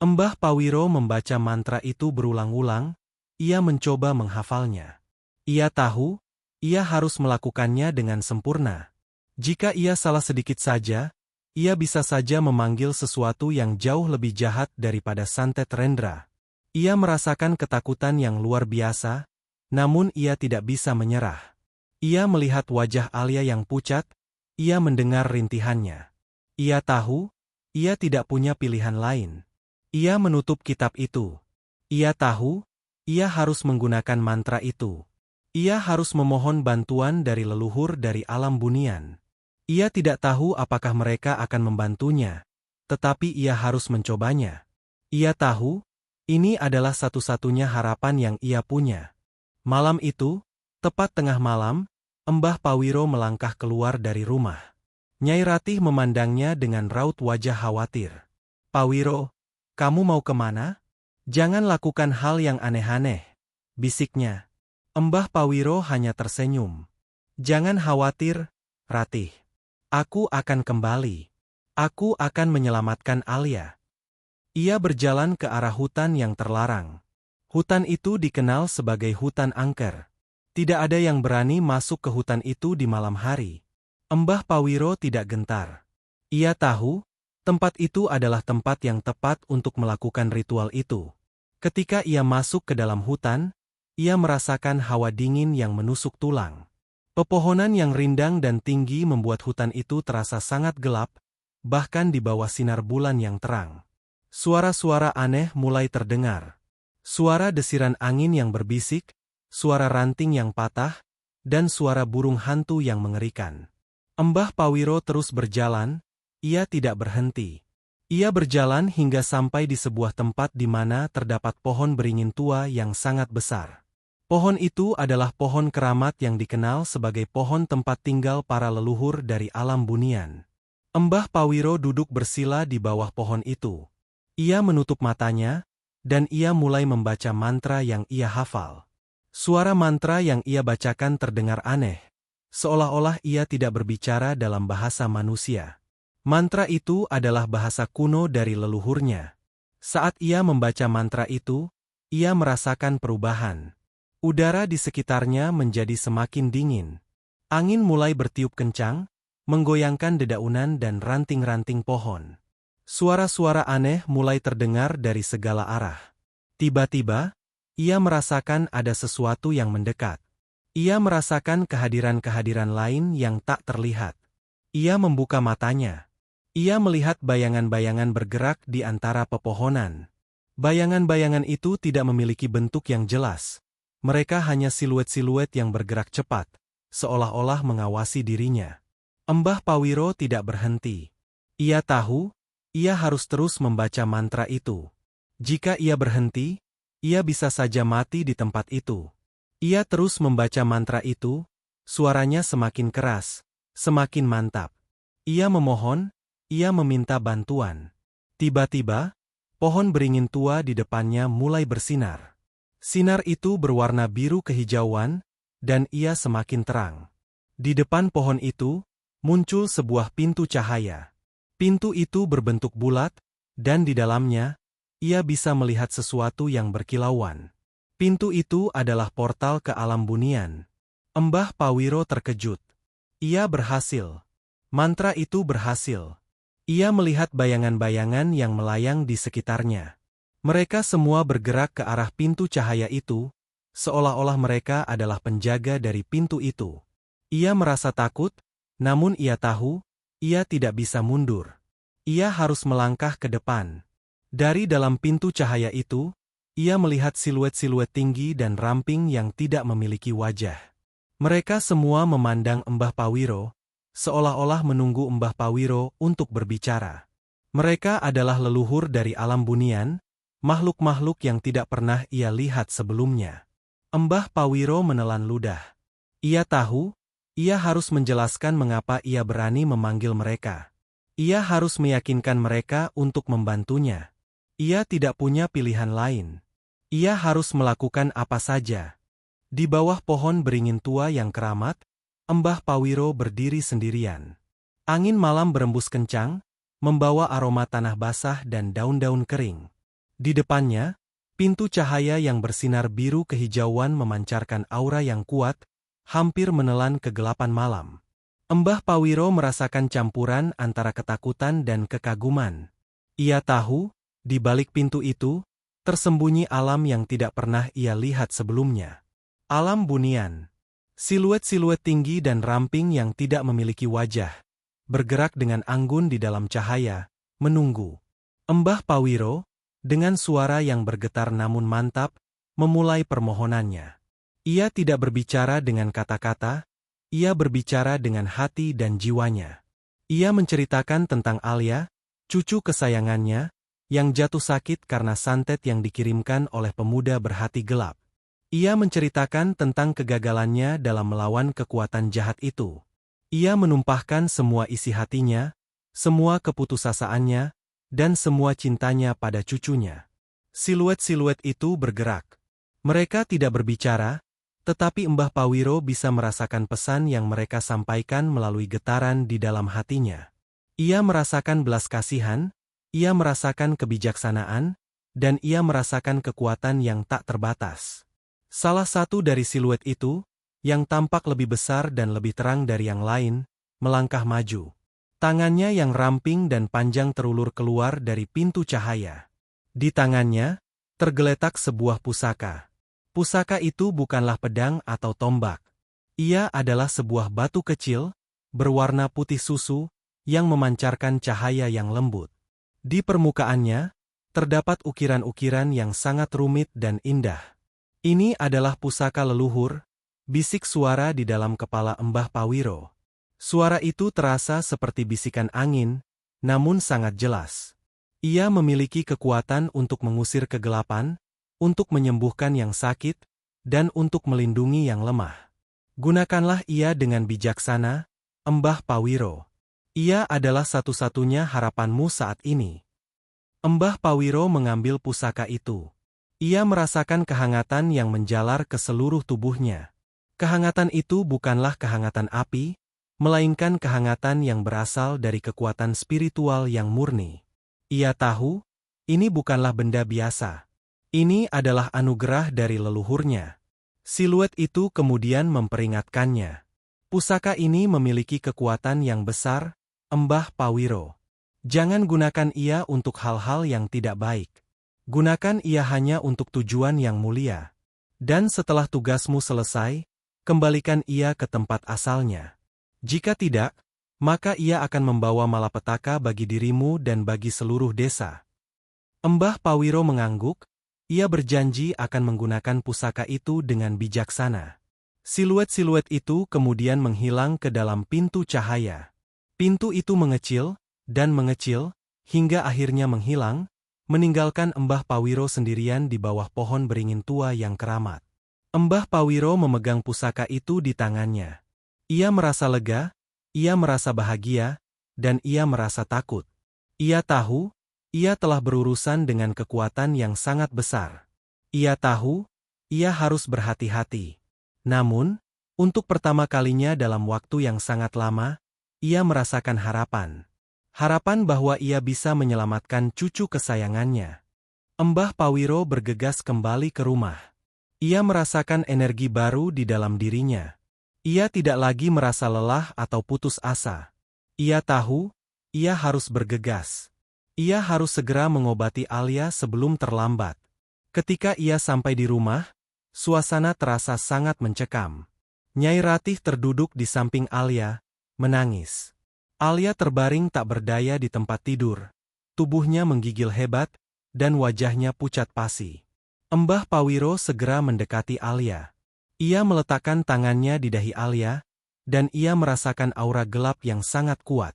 Embah Pawiro membaca mantra itu berulang-ulang, ia mencoba menghafalnya. Ia tahu, ia harus melakukannya dengan sempurna. Jika ia salah sedikit saja, ia bisa saja memanggil sesuatu yang jauh lebih jahat daripada Santet Rendra. Ia merasakan ketakutan yang luar biasa, namun ia tidak bisa menyerah. Ia melihat wajah Alia yang pucat, ia mendengar rintihannya. Ia tahu, ia tidak punya pilihan lain. Ia menutup kitab itu. Ia tahu, ia harus menggunakan mantra itu. Ia harus memohon bantuan dari leluhur dari alam bunian. Ia tidak tahu apakah mereka akan membantunya, tetapi ia harus mencobanya. Ia tahu, ini adalah satu-satunya harapan yang ia punya. Malam itu, tepat tengah malam, Embah Pawiro melangkah keluar dari rumah. Nyai Ratih memandangnya dengan raut wajah khawatir. "Pawiro, kamu mau kemana? Jangan lakukan hal yang aneh-aneh," bisiknya. Embah Pawiro hanya tersenyum. "Jangan khawatir, Ratih. Aku akan kembali. Aku akan menyelamatkan Alia." Ia berjalan ke arah hutan yang terlarang. Hutan itu dikenal sebagai hutan angker. Tidak ada yang berani masuk ke hutan itu di malam hari. Embah Pawiro tidak gentar. Ia tahu, tempat itu adalah tempat yang tepat untuk melakukan ritual itu. Ketika ia masuk ke dalam hutan, ia merasakan hawa dingin yang menusuk tulang. Pepohonan yang rindang dan tinggi membuat hutan itu terasa sangat gelap, bahkan di bawah sinar bulan yang terang. Suara-suara aneh mulai terdengar. Suara desiran angin yang berbisik, suara ranting yang patah, dan suara burung hantu yang mengerikan. Embah Pawiro terus berjalan, ia tidak berhenti. Ia berjalan hingga sampai di sebuah tempat di mana terdapat pohon beringin tua yang sangat besar. Pohon itu adalah pohon keramat yang dikenal sebagai pohon tempat tinggal para leluhur dari alam bunian. Embah Pawiro duduk bersila di bawah pohon itu. Ia menutup matanya, dan ia mulai membaca mantra yang ia hafal. Suara mantra yang ia bacakan terdengar aneh, seolah-olah ia tidak berbicara dalam bahasa manusia. Mantra itu adalah bahasa kuno dari leluhurnya. Saat ia membaca mantra itu, ia merasakan perubahan. Udara di sekitarnya menjadi semakin dingin. Angin mulai bertiup kencang, menggoyangkan dedaunan dan ranting-ranting pohon. Suara-suara aneh mulai terdengar dari segala arah. Tiba-tiba, ia merasakan ada sesuatu yang mendekat. Ia merasakan kehadiran-kehadiran lain yang tak terlihat. Ia membuka matanya. Ia melihat bayangan-bayangan bergerak di antara pepohonan. Bayangan-bayangan itu tidak memiliki bentuk yang jelas. Mereka hanya siluet-siluet yang bergerak cepat, seolah-olah mengawasi dirinya. Mbah Pawiro tidak berhenti. Ia tahu, ia harus terus membaca mantra itu. Jika ia berhenti, ia bisa saja mati di tempat itu. Ia terus membaca mantra itu, suaranya semakin keras, semakin mantap. Ia memohon, ia meminta bantuan. Tiba-tiba, pohon beringin tua di depannya mulai bersinar. Sinar itu berwarna biru kehijauan, dan ia semakin terang. Di depan pohon itu, muncul sebuah pintu cahaya. Pintu itu berbentuk bulat, dan di dalamnya, ia bisa melihat sesuatu yang berkilauan. Pintu itu adalah portal ke alam bunian. Mbah Pawiro terkejut. Ia berhasil. Mantra itu berhasil. Ia melihat bayangan-bayangan yang melayang di sekitarnya. Mereka semua bergerak ke arah pintu cahaya itu, seolah-olah mereka adalah penjaga dari pintu itu. Ia merasa takut, namun ia tahu, ia tidak bisa mundur. Ia harus melangkah ke depan. Dari dalam pintu cahaya itu, ia melihat siluet-siluet tinggi dan ramping yang tidak memiliki wajah. Mereka semua memandang Mbah Pawiro, seolah-olah menunggu Mbah Pawiro untuk berbicara. Mereka adalah leluhur dari alam bunian, makhluk-makhluk yang tidak pernah ia lihat sebelumnya. Mbah Pawiro menelan ludah. Ia tahu, ia harus menjelaskan mengapa ia berani memanggil mereka. Ia harus meyakinkan mereka untuk membantunya. Ia tidak punya pilihan lain. Ia harus melakukan apa saja. Di bawah pohon beringin tua yang keramat, Mbah Pawiro berdiri sendirian. Angin malam berembus kencang, membawa aroma tanah basah dan daun-daun kering. Di depannya, pintu cahaya yang bersinar biru kehijauan memancarkan aura yang kuat, hampir menelan kegelapan malam. Mbah Pawiro merasakan campuran antara ketakutan dan kekaguman. Ia tahu, di balik pintu itu, tersembunyi alam yang tidak pernah ia lihat sebelumnya. Alam bunian. Siluet-siluet tinggi dan ramping yang tidak memiliki wajah, bergerak dengan anggun di dalam cahaya, menunggu. Mbah Pawiro, dengan suara yang bergetar namun mantap, memulai permohonannya. Ia tidak berbicara dengan kata-kata, ia berbicara dengan hati dan jiwanya. Ia menceritakan tentang Alia, cucu kesayangannya, yang jatuh sakit karena santet yang dikirimkan oleh pemuda berhati gelap. Ia menceritakan tentang kegagalannya dalam melawan kekuatan jahat itu. Ia menumpahkan semua isi hatinya, semua keputusasaannya, dan semua cintanya pada cucunya. Siluet-siluet itu bergerak. Mereka tidak berbicara, tetapi Mbah Pawiro bisa merasakan pesan yang mereka sampaikan melalui getaran di dalam hatinya. Ia merasakan belas kasihan, ia merasakan kebijaksanaan, dan ia merasakan kekuatan yang tak terbatas. Salah satu dari siluet itu, yang tampak lebih besar dan lebih terang dari yang lain, melangkah maju. Tangannya yang ramping dan panjang terulur keluar dari pintu cahaya. Di tangannya, tergeletak sebuah pusaka. Pusaka itu bukanlah pedang atau tombak. Ia adalah sebuah batu kecil, berwarna putih susu, yang memancarkan cahaya yang lembut. Di permukaannya, terdapat ukiran-ukiran yang sangat rumit dan indah. Ini adalah pusaka leluhur, bisik suara di dalam kepala Mbah Pawiro. Suara itu terasa seperti bisikan angin, namun sangat jelas. Ia memiliki kekuatan untuk mengusir kegelapan, untuk menyembuhkan yang sakit, dan untuk melindungi yang lemah. Gunakanlah ia dengan bijaksana, Mbah Pawiro. Ia adalah satu-satunya harapanmu saat ini. Mbah Pawiro mengambil pusaka itu. Ia merasakan kehangatan yang menjalar ke seluruh tubuhnya. Kehangatan itu bukanlah kehangatan api, melainkan kehangatan yang berasal dari kekuatan spiritual yang murni. Ia tahu, ini bukanlah benda biasa. Ini adalah anugerah dari leluhurnya. Siluet itu kemudian memperingatkannya. Pusaka ini memiliki kekuatan yang besar, Mbah Pawiro. Jangan gunakan ia untuk hal-hal yang tidak baik. Gunakan ia hanya untuk tujuan yang mulia. Dan setelah tugasmu selesai, kembalikan ia ke tempat asalnya. Jika tidak, maka ia akan membawa malapetaka bagi dirimu dan bagi seluruh desa. Mbah Pawiro mengangguk, ia berjanji akan menggunakan pusaka itu dengan bijaksana. Siluet-siluet itu kemudian menghilang ke dalam pintu cahaya. Pintu itu mengecil, dan mengecil, hingga akhirnya menghilang, meninggalkan Mbah Pawiro sendirian di bawah pohon beringin tua yang keramat. Mbah Pawiro memegang pusaka itu di tangannya. Ia merasa lega, ia merasa bahagia, dan ia merasa takut. Ia tahu, ia telah berurusan dengan kekuatan yang sangat besar. Ia tahu, ia harus berhati-hati. Namun, untuk pertama kalinya dalam waktu yang sangat lama, ia merasakan harapan. Harapan bahwa ia bisa menyelamatkan cucu kesayangannya. Mbah Pawiro bergegas kembali ke rumah. Ia merasakan energi baru di dalam dirinya. Ia tidak lagi merasa lelah atau putus asa. Ia tahu, ia harus bergegas. Ia harus segera mengobati Alia sebelum terlambat. Ketika ia sampai di rumah, suasana terasa sangat mencekam. Nyai Ratih terduduk di samping Alia, menangis. Alia terbaring tak berdaya di tempat tidur. Tubuhnya menggigil hebat, dan wajahnya pucat pasi. Mbah Pawiro segera mendekati Alia. Ia meletakkan tangannya di dahi Alia, dan ia merasakan aura gelap yang sangat kuat.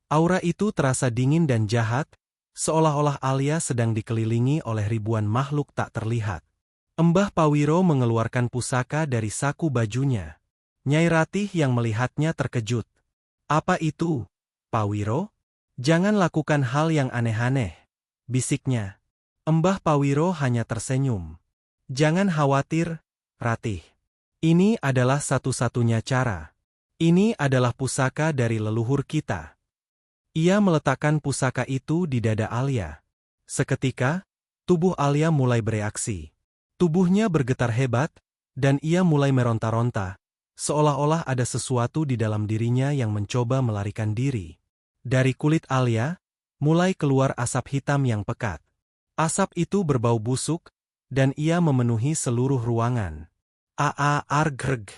Aura itu terasa dingin dan jahat, seolah-olah Alia sedang dikelilingi oleh ribuan makhluk tak terlihat. Mbah Pawiro mengeluarkan pusaka dari saku bajunya. Nyai Ratih yang melihatnya terkejut. Apa itu, Pawiro? Jangan lakukan hal yang aneh-aneh, bisiknya. Mbah Pawiro hanya tersenyum. Jangan khawatir, Ratih. Ini adalah satu-satunya cara. Ini adalah pusaka dari leluhur kita. Ia meletakkan pusaka itu di dada Alia. Seketika, tubuh Alia mulai bereaksi. Tubuhnya bergetar hebat, dan ia mulai meronta-ronta, seolah-olah ada sesuatu di dalam dirinya yang mencoba melarikan diri. Dari kulit Alia, mulai keluar asap hitam yang pekat. Asap itu berbau busuk, dan ia memenuhi seluruh ruangan. Argreg.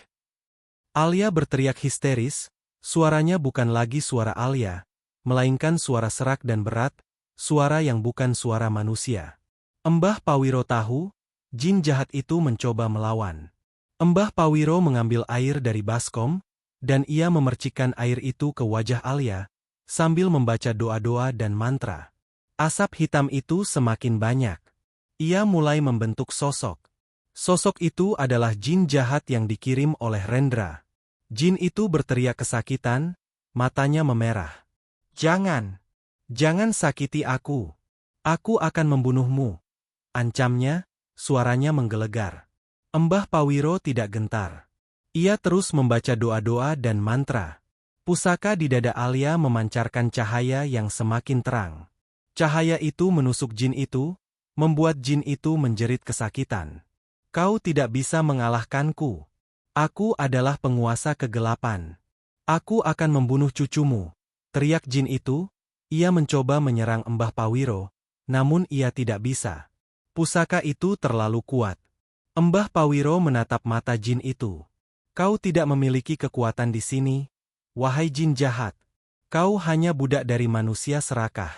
Alia berteriak histeris, suaranya bukan lagi suara Alia, melainkan suara serak dan berat, suara yang bukan suara manusia. Mbah Pawiro tahu, jin jahat itu mencoba melawan. Mbah Pawiro mengambil air dari baskom, dan ia memercikkan air itu ke wajah Alia, sambil membaca doa-doa dan mantra. Asap hitam itu semakin banyak. Ia mulai membentuk sosok. Sosok itu adalah jin jahat yang dikirim oleh Rendra. Jin itu berteriak kesakitan, matanya memerah. Jangan sakiti aku. Aku akan membunuhmu. Ancamnya, suaranya menggelegar. Mbah Pawiro tidak gentar. Ia terus membaca doa-doa dan mantra. Pusaka di dada Alia memancarkan cahaya yang semakin terang. Cahaya itu menusuk jin itu, membuat jin itu menjerit kesakitan. Kau tidak bisa mengalahkanku. Aku adalah penguasa kegelapan. Aku akan membunuh cucumu. Teriak jin itu, ia mencoba menyerang Mbah Pawiro, namun ia tidak bisa. Pusaka itu terlalu kuat. Mbah Pawiro menatap mata jin itu. Kau tidak memiliki kekuatan di sini, wahai jin jahat. Kau hanya budak dari manusia serakah.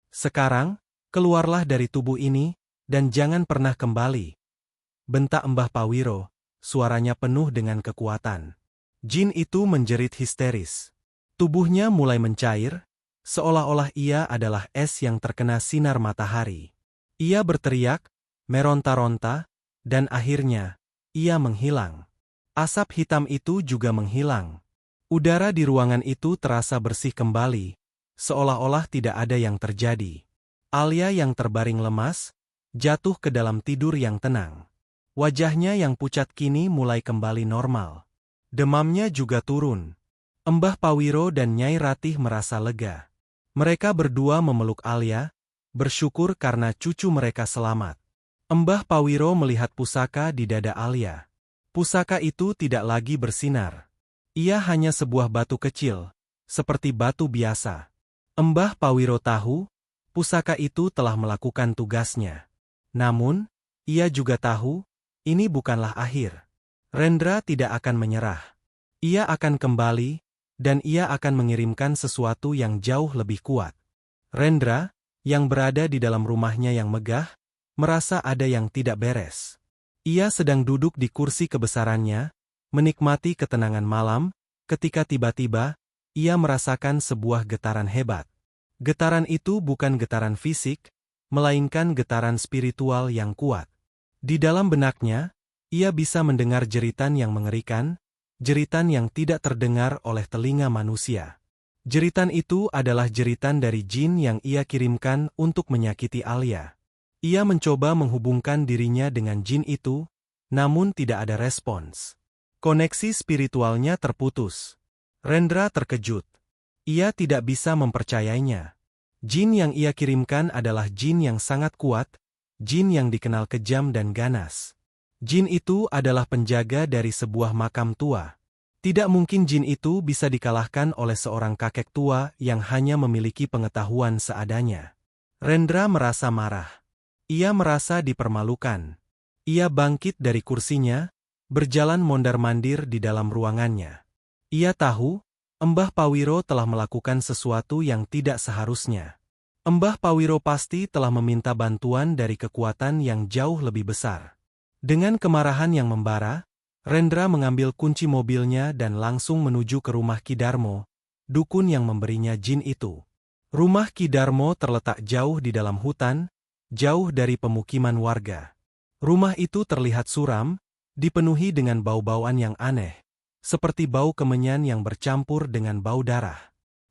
Sekarang, keluarlah dari tubuh ini, dan jangan pernah kembali. Bentak Mbah Pawiro, suaranya penuh dengan kekuatan. Jin itu menjerit histeris. Tubuhnya mulai mencair, seolah-olah ia adalah es yang terkena sinar matahari. Ia berteriak, meronta-ronta, dan akhirnya, ia menghilang. Asap hitam itu juga menghilang. Udara di ruangan itu terasa bersih kembali, seolah-olah tidak ada yang terjadi. Alia yang terbaring lemas, jatuh ke dalam tidur yang tenang. Wajahnya yang pucat kini mulai kembali normal. Demamnya juga turun. Mbah Pawiro dan Nyai Ratih merasa lega. Mereka berdua memeluk Alia, bersyukur karena cucu mereka selamat. Mbah Pawiro melihat pusaka di dada Alia. Pusaka itu tidak lagi bersinar. Ia hanya sebuah batu kecil, seperti batu biasa. Mbah Pawiro tahu, pusaka itu telah melakukan tugasnya. Namun, ia juga tahu, ini bukanlah akhir. Rendra tidak akan menyerah. Ia akan kembali, dan ia akan mengirimkan sesuatu yang jauh lebih kuat. Rendra, yang berada di dalam rumahnya yang megah, merasa ada yang tidak beres. Ia sedang duduk di kursi kebesarannya, menikmati ketenangan malam, ketika tiba-tiba, ia merasakan sebuah getaran hebat. Getaran itu bukan getaran fisik, melainkan getaran spiritual yang kuat. Di dalam benaknya, ia bisa mendengar jeritan yang mengerikan, jeritan yang tidak terdengar oleh telinga manusia. Jeritan itu adalah jeritan dari jin yang ia kirimkan untuk menyakiti Alia. Ia mencoba menghubungkan dirinya dengan jin itu, namun tidak ada respons. Koneksi spiritualnya terputus. Rendra terkejut. Ia tidak bisa mempercayainya. Jin yang ia kirimkan adalah jin yang sangat kuat, jin yang dikenal kejam dan ganas. Jin itu adalah penjaga dari sebuah makam tua. Tidak mungkin jin itu bisa dikalahkan oleh seorang kakek tua yang hanya memiliki pengetahuan seadanya. Rendra merasa marah. Ia merasa dipermalukan. Ia bangkit dari kursinya, berjalan mondar-mandir di dalam ruangannya. Ia tahu, Embah Pawiro telah melakukan sesuatu yang tidak seharusnya. Embah Pawiro pasti telah meminta bantuan dari kekuatan yang jauh lebih besar. Dengan kemarahan yang membara, Rendra mengambil kunci mobilnya dan langsung menuju ke rumah Ki Darmo, dukun yang memberinya jin itu. Rumah Ki Darmo terletak jauh di dalam hutan, jauh dari pemukiman warga. Rumah itu terlihat suram, dipenuhi dengan bau-bauan yang aneh, seperti bau kemenyan yang bercampur dengan bau darah.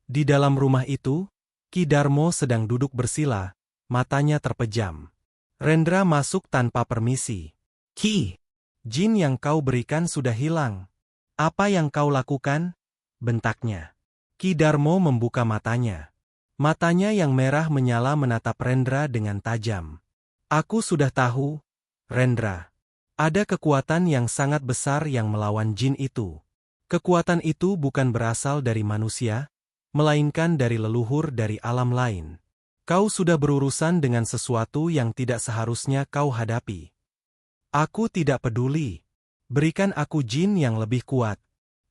Di dalam rumah itu, Ki Darmo sedang duduk bersila, matanya terpejam. Rendra masuk tanpa permisi. "Ki, jin yang kau berikan sudah hilang. Apa yang kau lakukan?" bentaknya. Ki Darmo membuka matanya. Matanya yang merah menyala menatap Rendra dengan tajam. "Aku sudah tahu, Rendra. Ada kekuatan yang sangat besar yang melawan jin itu. Kekuatan itu bukan berasal dari manusia, melainkan dari leluhur dari alam lain. Kau sudah berurusan dengan sesuatu yang tidak seharusnya kau hadapi. Aku tidak peduli. Berikan aku jin yang lebih kuat.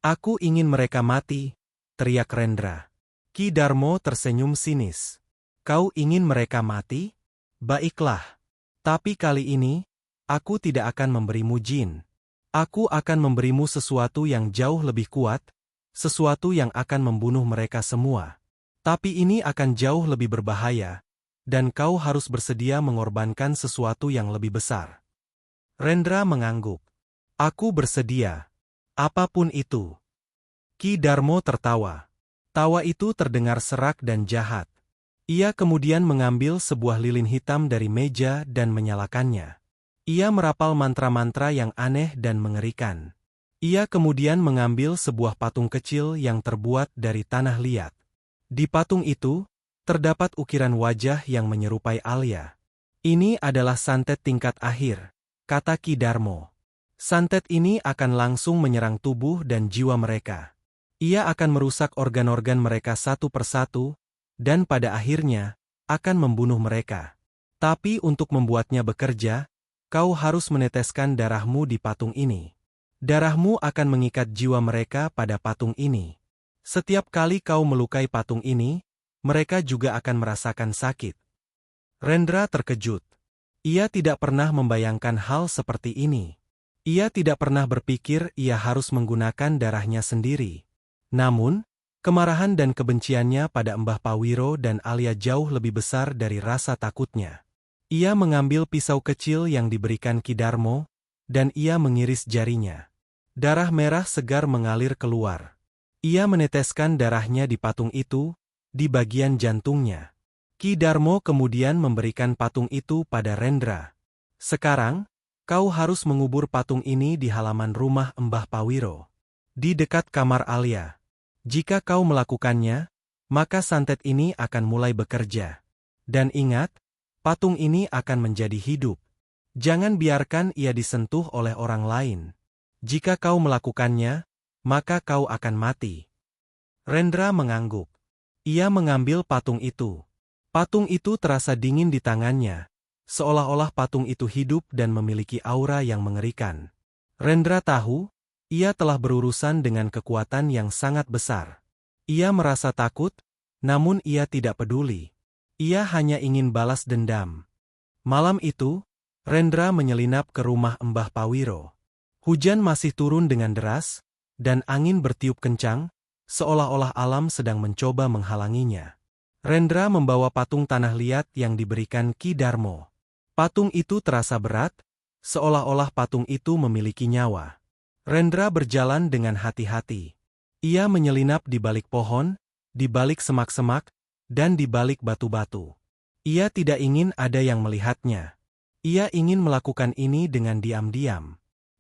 Aku ingin mereka mati," teriak Rendra. Ki Darmo tersenyum sinis. "Kau ingin mereka mati? Baiklah. Tapi kali ini, aku tidak akan memberimu jin. Aku akan memberimu sesuatu yang jauh lebih kuat, sesuatu yang akan membunuh mereka semua. Tapi ini akan jauh lebih berbahaya, dan kau harus bersedia mengorbankan sesuatu yang lebih besar." Rendra mengangguk. "Aku bersedia. Apapun itu." Ki Darmo tertawa. Tawa itu terdengar serak dan jahat. Ia kemudian mengambil sebuah lilin hitam dari meja dan menyalakannya. Ia merapal mantra-mantra yang aneh dan mengerikan. Ia kemudian mengambil sebuah patung kecil yang terbuat dari tanah liat. Di patung itu, terdapat ukiran wajah yang menyerupai Alia. "Ini adalah santet tingkat akhir," kata Ki Darmo. "Santet ini akan langsung menyerang tubuh dan jiwa mereka. Ia akan merusak organ-organ mereka satu persatu, dan pada akhirnya, akan membunuh mereka. Tapi untuk membuatnya bekerja, kau harus meneteskan darahmu di patung ini. Darahmu akan mengikat jiwa mereka pada patung ini. Setiap kali kau melukai patung ini, mereka juga akan merasakan sakit." Rendra terkejut. Ia tidak pernah membayangkan hal seperti ini. Ia tidak pernah berpikir ia harus menggunakan darahnya sendiri. Namun, kemarahan dan kebenciannya pada Embah Pawiro dan Alia jauh lebih besar dari rasa takutnya. Ia mengambil pisau kecil yang diberikan Ki Darmo, dan ia mengiris jarinya. Darah merah segar mengalir keluar. Ia meneteskan darahnya di patung itu, di bagian jantungnya. Ki Darmo kemudian memberikan patung itu pada Rendra. "Sekarang, kau harus mengubur patung ini di halaman rumah Embah Pawiro, di dekat kamar Alia. Jika kau melakukannya, maka santet ini akan mulai bekerja. Dan ingat, patung ini akan menjadi hidup. Jangan biarkan ia disentuh oleh orang lain. Jika kau melakukannya, maka kau akan mati." Rendra mengangguk. Ia mengambil patung itu. Patung itu terasa dingin di tangannya, seolah-olah patung itu hidup dan memiliki aura yang mengerikan. Rendra tahu, ia telah berurusan dengan kekuatan yang sangat besar. Ia merasa takut, namun ia tidak peduli. Ia hanya ingin balas dendam. Malam itu, Rendra menyelinap ke rumah Mbah Pawiro. Hujan masih turun dengan deras, dan angin bertiup kencang, seolah-olah alam sedang mencoba menghalanginya. Rendra membawa patung tanah liat yang diberikan Ki Darmo. Patung itu terasa berat, seolah-olah patung itu memiliki nyawa. Rendra berjalan dengan hati-hati. Ia menyelinap di balik pohon, di balik semak-semak, dan di balik batu-batu. Ia tidak ingin ada yang melihatnya. Ia ingin melakukan ini dengan diam-diam.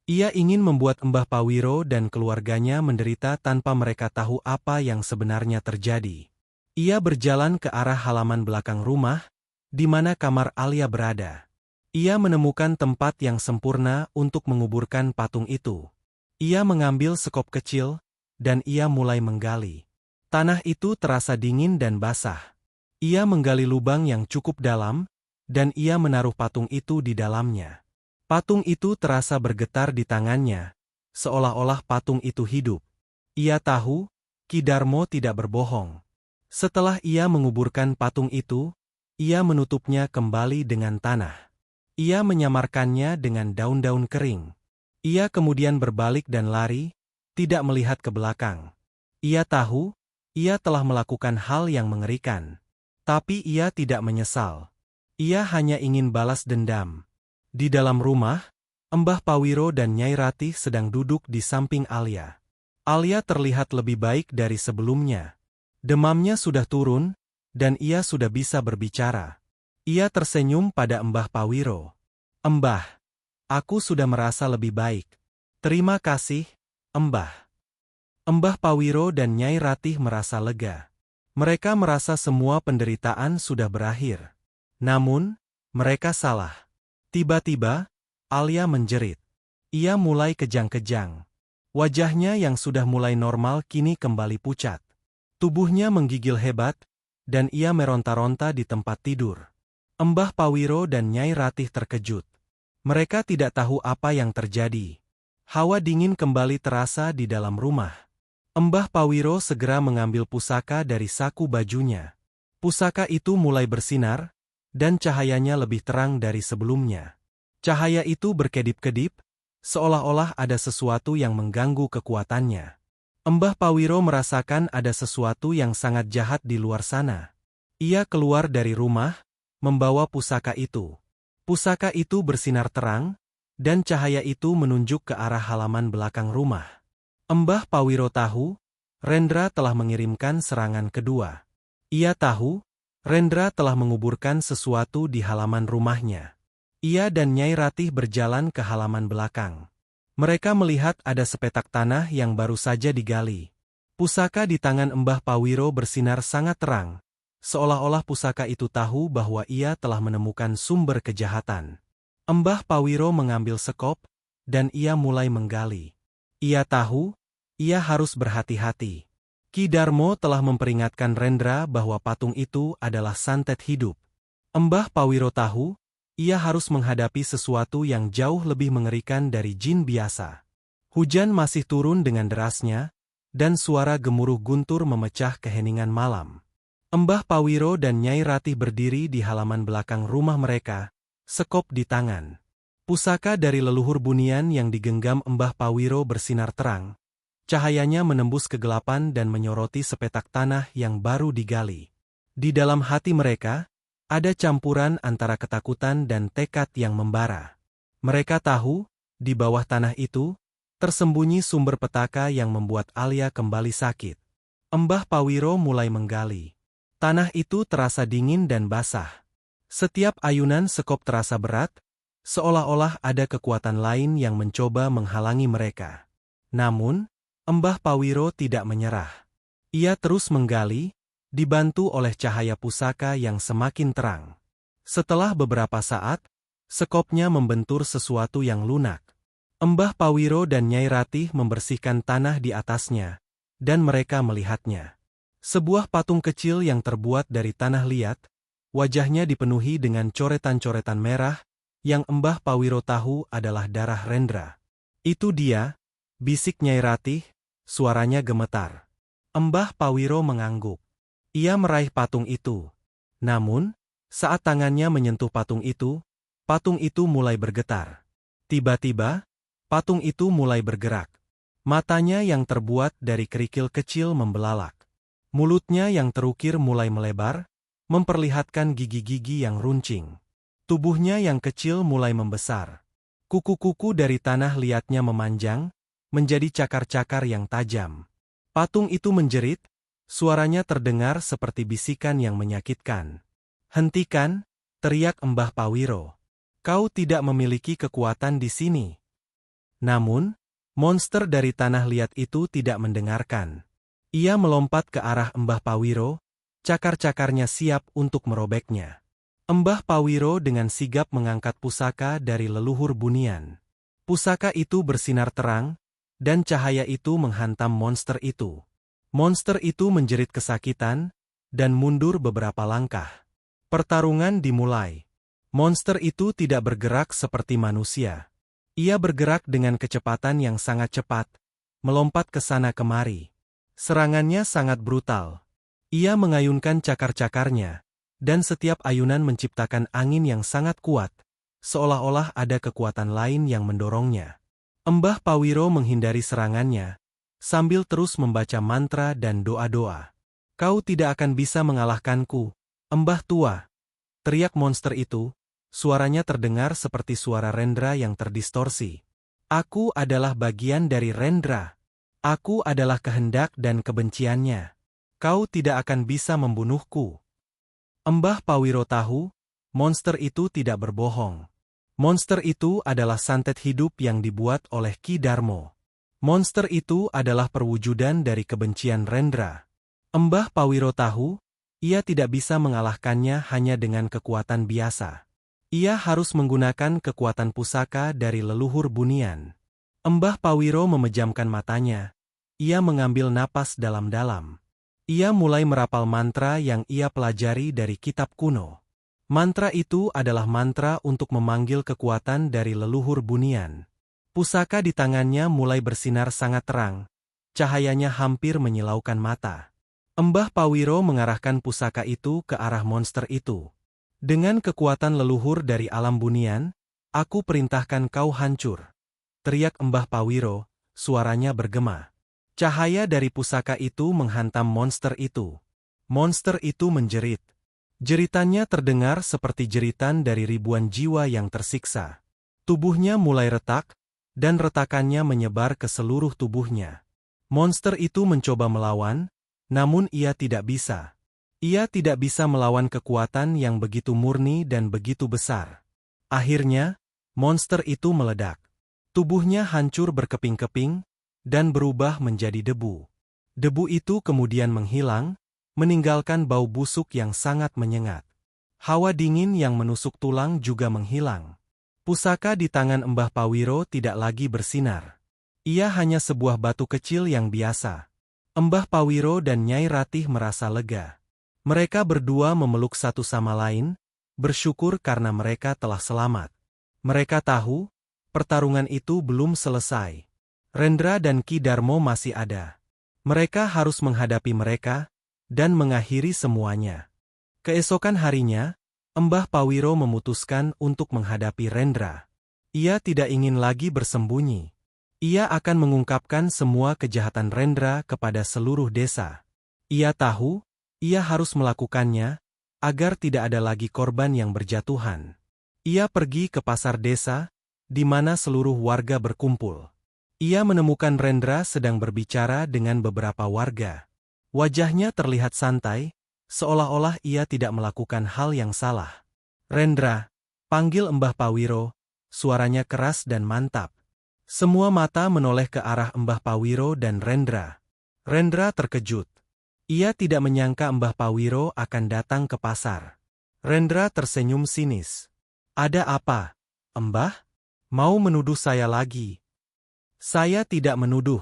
Ia ingin membuat Mbah Pawiro dan keluarganya menderita tanpa mereka tahu apa yang sebenarnya terjadi. Ia berjalan ke arah halaman belakang rumah, di mana kamar Alia berada. Ia menemukan tempat yang sempurna untuk menguburkan patung itu. Ia mengambil sekop kecil, dan ia mulai menggali. Tanah itu terasa dingin dan basah. Ia menggali lubang yang cukup dalam, dan ia menaruh patung itu di dalamnya. Patung itu terasa bergetar di tangannya, seolah-olah patung itu hidup. Ia tahu, Ki Darmo tidak berbohong. Setelah ia menguburkan patung itu, ia menutupnya kembali dengan tanah. Ia menyamarkannya dengan daun-daun kering. Ia kemudian berbalik dan lari, tidak melihat ke belakang. Ia tahu, ia telah melakukan hal yang mengerikan. Tapi ia tidak menyesal. Ia hanya ingin balas dendam. Di dalam rumah, Mbah Pawiro dan Nyai Ratih sedang duduk di samping Alia. Alia terlihat lebih baik dari sebelumnya. Demamnya sudah turun, dan ia sudah bisa berbicara. Ia tersenyum pada Mbah Pawiro. "Mbah, aku sudah merasa lebih baik. Terima kasih, Mbah." Mbah Pawiro dan Nyai Ratih merasa lega. Mereka merasa semua penderitaan sudah berakhir. Namun, mereka salah. Tiba-tiba, Alia menjerit. Ia mulai kejang-kejang. Wajahnya yang sudah mulai normal kini kembali pucat. Tubuhnya menggigil hebat, dan ia meronta-ronta di tempat tidur. Mbah Pawiro dan Nyai Ratih terkejut. Mereka tidak tahu apa yang terjadi. Hawa dingin kembali terasa di dalam rumah. Mbah Pawiro segera mengambil pusaka dari saku bajunya. Pusaka itu mulai bersinar, dan cahayanya lebih terang dari sebelumnya. Cahaya itu berkedip-kedip, seolah-olah ada sesuatu yang mengganggu kekuatannya. Mbah Pawiro merasakan ada sesuatu yang sangat jahat di luar sana. Ia keluar dari rumah, membawa pusaka itu. Pusaka itu bersinar terang, dan cahaya itu menunjuk ke arah halaman belakang rumah. Mbah Pawiro tahu, Rendra telah mengirimkan serangan kedua. Ia tahu, Rendra telah menguburkan sesuatu di halaman rumahnya. Ia dan Nyai Ratih berjalan ke halaman belakang. Mereka melihat ada sepetak tanah yang baru saja digali. Pusaka di tangan Mbah Pawiro bersinar sangat terang, seolah-olah pusaka itu tahu bahwa ia telah menemukan sumber kejahatan. Mbah Pawiro mengambil sekop, dan ia mulai menggali. Ia tahu, ia harus berhati-hati. Ki Darmo telah memperingatkan Rendra bahwa patung itu adalah santet hidup. Mbah Pawiro tahu, ia harus menghadapi sesuatu yang jauh lebih mengerikan dari jin biasa. Hujan masih turun dengan derasnya, dan suara gemuruh guntur memecah keheningan malam. Mbah Pawiro dan Nyai Ratih berdiri di halaman belakang rumah mereka, sekop di tangan. Pusaka dari leluhur Bunian yang digenggam Mbah Pawiro bersinar terang. Cahayanya menembus kegelapan dan menyoroti sepetak tanah yang baru digali. Di dalam hati mereka, ada campuran antara ketakutan dan tekad yang membara. Mereka tahu, di bawah tanah itu, tersembunyi sumber petaka yang membuat Alia kembali sakit. Mbah Pawiro mulai menggali. Tanah itu terasa dingin dan basah. Setiap ayunan sekop terasa berat, seolah-olah ada kekuatan lain yang mencoba menghalangi mereka. Namun, Mbah Pawiro tidak menyerah. Ia terus menggali, dibantu oleh cahaya pusaka yang semakin terang. Setelah beberapa saat, sekopnya membentur sesuatu yang lunak. Mbah Pawiro dan Nyai Ratih membersihkan tanah di atasnya, dan mereka melihatnya. Sebuah patung kecil yang terbuat dari tanah liat, wajahnya dipenuhi dengan coretan-coretan merah, yang Mbah Pawiro tahu adalah darah Rendra. Itu dia, bisik Nyai Ratih, suaranya gemetar. Mbah Pawiro mengangguk. Ia meraih patung itu. Namun, saat tangannya menyentuh patung itu mulai bergetar. Tiba-tiba, patung itu mulai bergerak. Matanya yang terbuat dari kerikil kecil membelalak. Mulutnya yang terukir mulai melebar, memperlihatkan gigi-gigi yang runcing. Tubuhnya yang kecil mulai membesar. Kuku-kuku dari tanah liatnya memanjang, menjadi cakar-cakar yang tajam. Patung itu menjerit, suaranya terdengar seperti bisikan yang menyakitkan. "Hentikan!" teriak Mbah Pawiro. "Kau tidak memiliki kekuatan di sini." Namun, monster dari tanah liat itu tidak mendengarkan. Ia melompat ke arah Mbah Pawiro, cakar-cakarnya siap untuk merobeknya. Mbah Pawiro dengan sigap mengangkat pusaka dari leluhur bunian. Pusaka itu bersinar terang, dan cahaya itu menghantam monster itu. Monster itu menjerit kesakitan, dan mundur beberapa langkah. Pertarungan dimulai. Monster itu tidak bergerak seperti manusia. Ia bergerak dengan kecepatan yang sangat cepat, melompat ke sana kemari. Serangannya sangat brutal. Ia mengayunkan cakar-cakarnya, dan setiap ayunan menciptakan angin yang sangat kuat, seolah-olah ada kekuatan lain yang mendorongnya. Mbah Pawiro menghindari serangannya, sambil terus membaca mantra dan doa-doa. "Kau tidak akan bisa mengalahkanku, Mbah Tua!" teriak monster itu, suaranya terdengar seperti suara Rendra yang terdistorsi. "Aku adalah bagian dari Rendra. Aku adalah kehendak dan kebenciannya. Kau tidak akan bisa membunuhku." Mbah Pawiro tahu, monster itu tidak berbohong. Monster itu adalah santet hidup yang dibuat oleh Ki Darmo. Monster itu adalah perwujudan dari kebencian Rendra. Mbah Pawiro tahu, ia tidak bisa mengalahkannya hanya dengan kekuatan biasa. Ia harus menggunakan kekuatan pusaka dari leluhur bunian. Mbah Pawiro memejamkan matanya. Ia mengambil napas dalam-dalam. Ia mulai merapal mantra yang ia pelajari dari kitab kuno. Mantra itu adalah mantra untuk memanggil kekuatan dari leluhur bunian. Pusaka di tangannya mulai bersinar sangat terang. Cahayanya hampir menyilaukan mata. Mbah Pawiro mengarahkan pusaka itu ke arah monster itu. "Dengan kekuatan leluhur dari alam bunian, aku perintahkan kau hancur," teriak Mbah Pawiro, suaranya bergema. Cahaya dari pusaka itu menghantam monster itu. Monster itu menjerit. Jeritannya terdengar seperti jeritan dari ribuan jiwa yang tersiksa. Tubuhnya mulai retak, dan retakannya menyebar ke seluruh tubuhnya. Monster itu mencoba melawan, namun ia tidak bisa. Ia tidak bisa melawan kekuatan yang begitu murni dan begitu besar. Akhirnya, monster itu meledak. Tubuhnya hancur berkeping-keping, dan berubah menjadi debu. Debu itu kemudian menghilang, meninggalkan bau busuk yang sangat menyengat. Hawa dingin yang menusuk tulang juga menghilang. Pusaka di tangan Mbah Pawiro tidak lagi bersinar. Ia hanya sebuah batu kecil yang biasa. Mbah Pawiro dan Nyai Ratih merasa lega. Mereka berdua memeluk satu sama lain, bersyukur karena mereka telah selamat. Mereka tahu, pertarungan itu belum selesai. Rendra dan Ki Darmo masih ada. Mereka harus menghadapi mereka, dan mengakhiri semuanya. Keesokan harinya, Mbah Pawiro memutuskan untuk menghadapi Rendra. Ia tidak ingin lagi bersembunyi. Ia akan mengungkapkan semua kejahatan Rendra kepada seluruh desa. Ia tahu, ia harus melakukannya, agar tidak ada lagi korban yang berjatuhan. Ia pergi ke pasar desa, di mana seluruh warga berkumpul. Ia menemukan Rendra sedang berbicara dengan beberapa warga. Wajahnya terlihat santai, seolah-olah ia tidak melakukan hal yang salah. "Rendra," panggil Mbah Pawiro, suaranya keras dan mantap. Semua mata menoleh ke arah Mbah Pawiro dan Rendra. Rendra terkejut. Ia tidak menyangka Mbah Pawiro akan datang ke pasar. Rendra tersenyum sinis. "Ada apa, Mbah? Mau menuduh saya lagi?" "Saya tidak menuduh,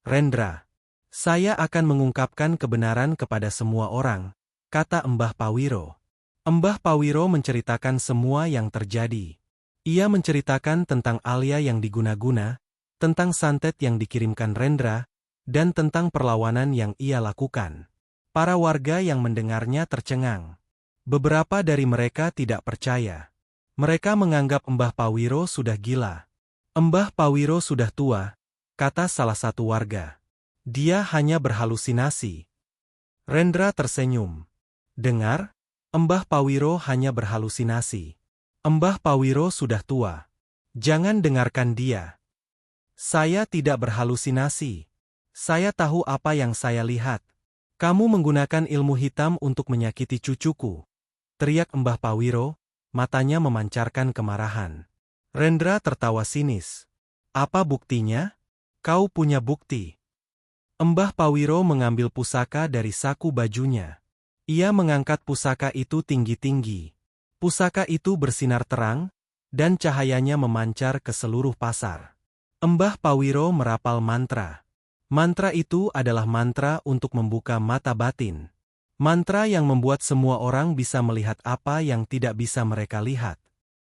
Rendra. Saya akan mengungkapkan kebenaran kepada semua orang," kata Mbah Pawiro. Mbah Pawiro menceritakan semua yang terjadi. Ia menceritakan tentang Alia yang diguna-guna, tentang santet yang dikirimkan Rendra, dan tentang perlawanan yang ia lakukan. Para warga yang mendengarnya tercengang. Beberapa dari mereka tidak percaya. Mereka menganggap Mbah Pawiro sudah gila. Mbah Pawiro sudah tua, kata salah satu warga. Dia hanya berhalusinasi. Rendra tersenyum. Dengar, Mbah Pawiro hanya berhalusinasi. Mbah Pawiro sudah tua. Jangan dengarkan dia. Saya tidak berhalusinasi. Saya tahu apa yang saya lihat. Kamu menggunakan ilmu hitam untuk menyakiti cucuku. Teriak Mbah Pawiro, matanya memancarkan kemarahan. Rendra tertawa sinis. Apa buktinya? Kau punya bukti. Mbah Pawiro mengambil pusaka dari saku bajunya. Ia mengangkat pusaka itu tinggi-tinggi. Pusaka itu bersinar terang, dan cahayanya memancar ke seluruh pasar. Mbah Pawiro merapal mantra. Mantra itu adalah mantra untuk membuka mata batin. Mantra yang membuat semua orang bisa melihat apa yang tidak bisa mereka lihat.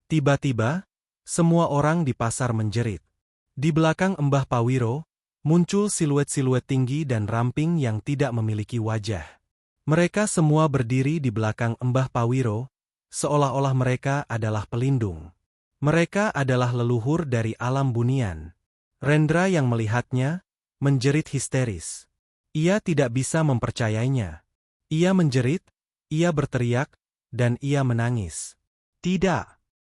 Tiba-tiba, semua orang di pasar menjerit. Di belakang Mbah Pawiro, muncul siluet-siluet tinggi dan ramping yang tidak memiliki wajah. Mereka semua berdiri di belakang Mbah Pawiro, seolah-olah mereka adalah pelindung. Mereka adalah leluhur dari alam bunian. Rendra yang melihatnya, menjerit histeris. Ia tidak bisa mempercayainya. Ia menjerit, ia berteriak, dan ia menangis. Tidak,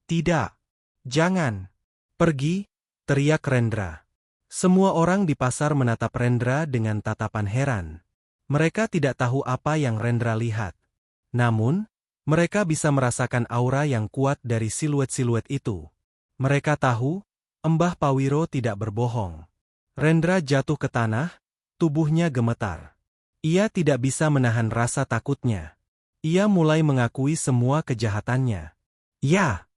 tidak, jangan, pergi, teriak Rendra. Semua orang di pasar menatap Rendra dengan tatapan heran. Mereka tidak tahu apa yang Rendra lihat. Namun, mereka bisa merasakan aura yang kuat dari siluet-siluet itu. Mereka tahu, Mbah Pawiro tidak berbohong. Rendra jatuh ke tanah, tubuhnya gemetar. Ia tidak bisa menahan rasa takutnya. Ia mulai mengakui semua kejahatannya. Ya,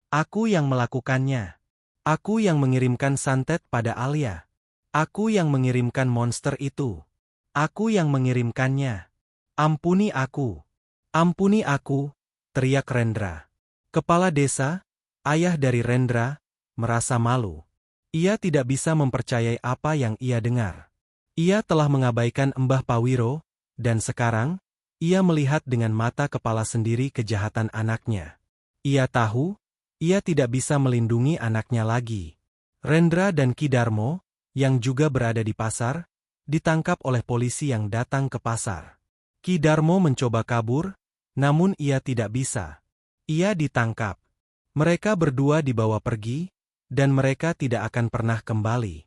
aku yang melakukannya. Aku yang mengirimkan santet pada Alia. Aku yang mengirimkan monster itu. Aku yang mengirimkannya. Ampuni aku. Ampuni aku, teriak Rendra. Kepala desa, ayah dari Rendra, merasa malu. Ia tidak bisa mempercayai apa yang ia dengar. Ia telah mengabaikan Mbah Pawiro, dan sekarang, ia melihat dengan mata kepala sendiri kejahatan anaknya. Ia tahu, ia tidak bisa melindungi anaknya lagi. Rendra dan Ki Darmo, yang juga berada di pasar, ditangkap oleh polisi yang datang ke pasar. Ki Darmo mencoba kabur, namun ia tidak bisa. Ia ditangkap. Mereka berdua dibawa pergi, dan mereka tidak akan pernah kembali.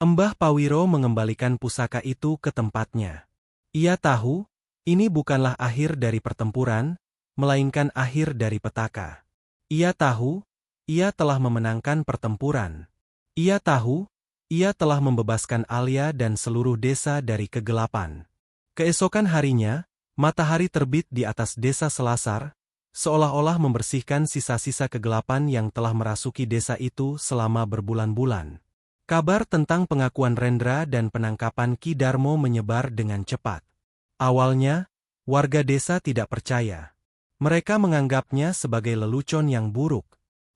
Mbah Pawiro mengembalikan pusaka itu ke tempatnya. Ia tahu, ini bukanlah akhir dari pertempuran, melainkan akhir dari petaka. Ia tahu, ia telah memenangkan pertempuran. Ia tahu, ia telah membebaskan Alia dan seluruh desa dari kegelapan. Keesokan harinya, matahari terbit di atas desa Selasar, seolah-olah membersihkan sisa-sisa kegelapan yang telah merasuki desa itu selama berbulan-bulan. Kabar tentang pengakuan Rendra dan penangkapan Ki Darmo menyebar dengan cepat. Awalnya, warga desa tidak percaya. Mereka menganggapnya sebagai lelucon yang buruk.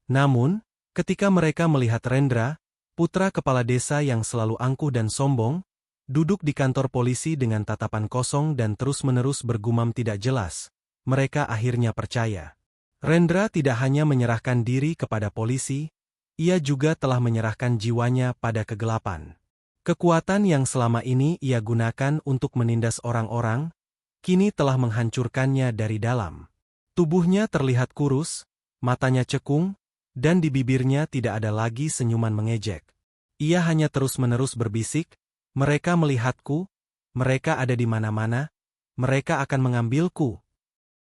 Namun, ketika mereka melihat Rendra, putra kepala desa yang selalu angkuh dan sombong, duduk di kantor polisi dengan tatapan kosong dan terus-menerus bergumam tidak jelas, mereka akhirnya percaya. Rendra tidak hanya menyerahkan diri kepada polisi, ia juga telah menyerahkan jiwanya pada kegelapan. Kekuatan yang selama ini ia gunakan untuk menindas orang-orang, kini telah menghancurkannya dari dalam. Tubuhnya terlihat kurus, matanya cekung, dan di bibirnya tidak ada lagi senyuman mengejek. Ia hanya terus-menerus berbisik, "Mereka melihatku, mereka ada di mana-mana, mereka akan mengambilku."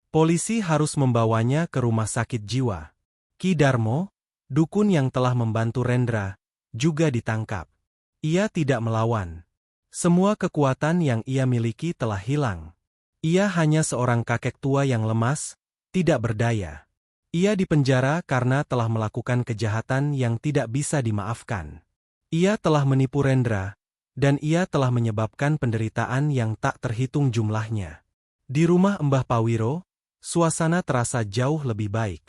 Polisi harus membawanya ke rumah sakit jiwa. Ki Darmo, dukun yang telah membantu Rendra, juga ditangkap. Ia tidak melawan. Semua kekuatan yang ia miliki telah hilang. Ia hanya seorang kakek tua yang lemas, tidak berdaya. Ia dipenjara karena telah melakukan kejahatan yang tidak bisa dimaafkan. Ia telah menipu Rendra, dan ia telah menyebabkan penderitaan yang tak terhitung jumlahnya. Di rumah Mbah Pawiro, suasana terasa jauh lebih baik.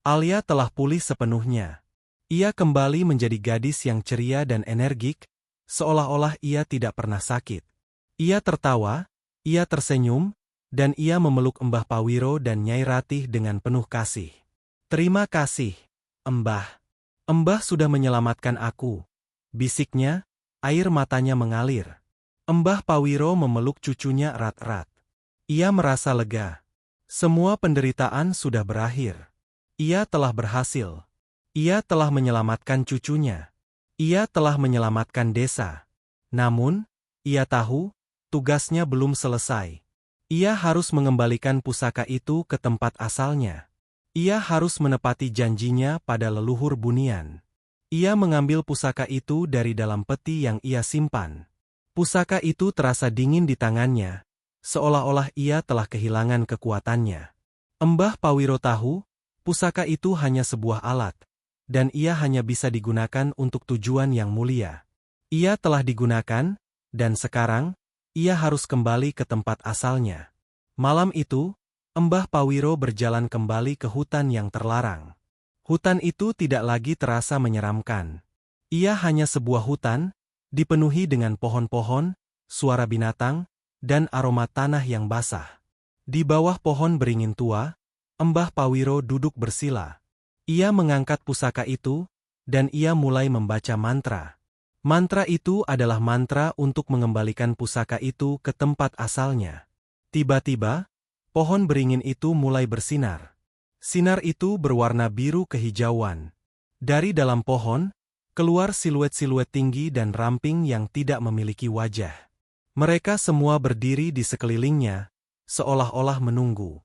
Alia telah pulih sepenuhnya. Ia kembali menjadi gadis yang ceria dan energik, seolah-olah ia tidak pernah sakit. Ia tertawa, ia tersenyum, dan ia memeluk Mbah Pawiro dan Nyai Ratih dengan penuh kasih. "Terima kasih, Mbah. Mbah sudah menyelamatkan aku," bisiknya, air matanya mengalir. Mbah Pawiro memeluk cucunya erat-erat. Ia merasa lega. Semua penderitaan sudah berakhir. Ia telah berhasil. Ia telah menyelamatkan cucunya. Ia telah menyelamatkan desa. Namun, ia tahu, tugasnya belum selesai. Ia harus mengembalikan pusaka itu ke tempat asalnya. Ia harus menepati janjinya pada leluhur Bunian. Ia mengambil pusaka itu dari dalam peti yang ia simpan. Pusaka itu terasa dingin di tangannya, seolah-olah ia telah kehilangan kekuatannya. Mbah Pawiro tahu, pusaka itu hanya sebuah alat, dan ia hanya bisa digunakan untuk tujuan yang mulia. Ia telah digunakan, dan sekarang, ia harus kembali ke tempat asalnya. Malam itu, Mbah Pawiro berjalan kembali ke hutan yang terlarang. Hutan itu tidak lagi terasa menyeramkan. Ia hanya sebuah hutan, dipenuhi dengan pohon-pohon, suara binatang, dan aroma tanah yang basah. Di bawah pohon beringin tua, Mbah Pawiro duduk bersila. Ia mengangkat pusaka itu, dan ia mulai membaca mantra. Mantra itu adalah mantra untuk mengembalikan pusaka itu ke tempat asalnya. Tiba-tiba, pohon beringin itu mulai bersinar. Sinar itu berwarna biru kehijauan. Dari dalam pohon, keluar siluet-siluet tinggi dan ramping yang tidak memiliki wajah. Mereka semua berdiri di sekelilingnya, seolah-olah menunggu.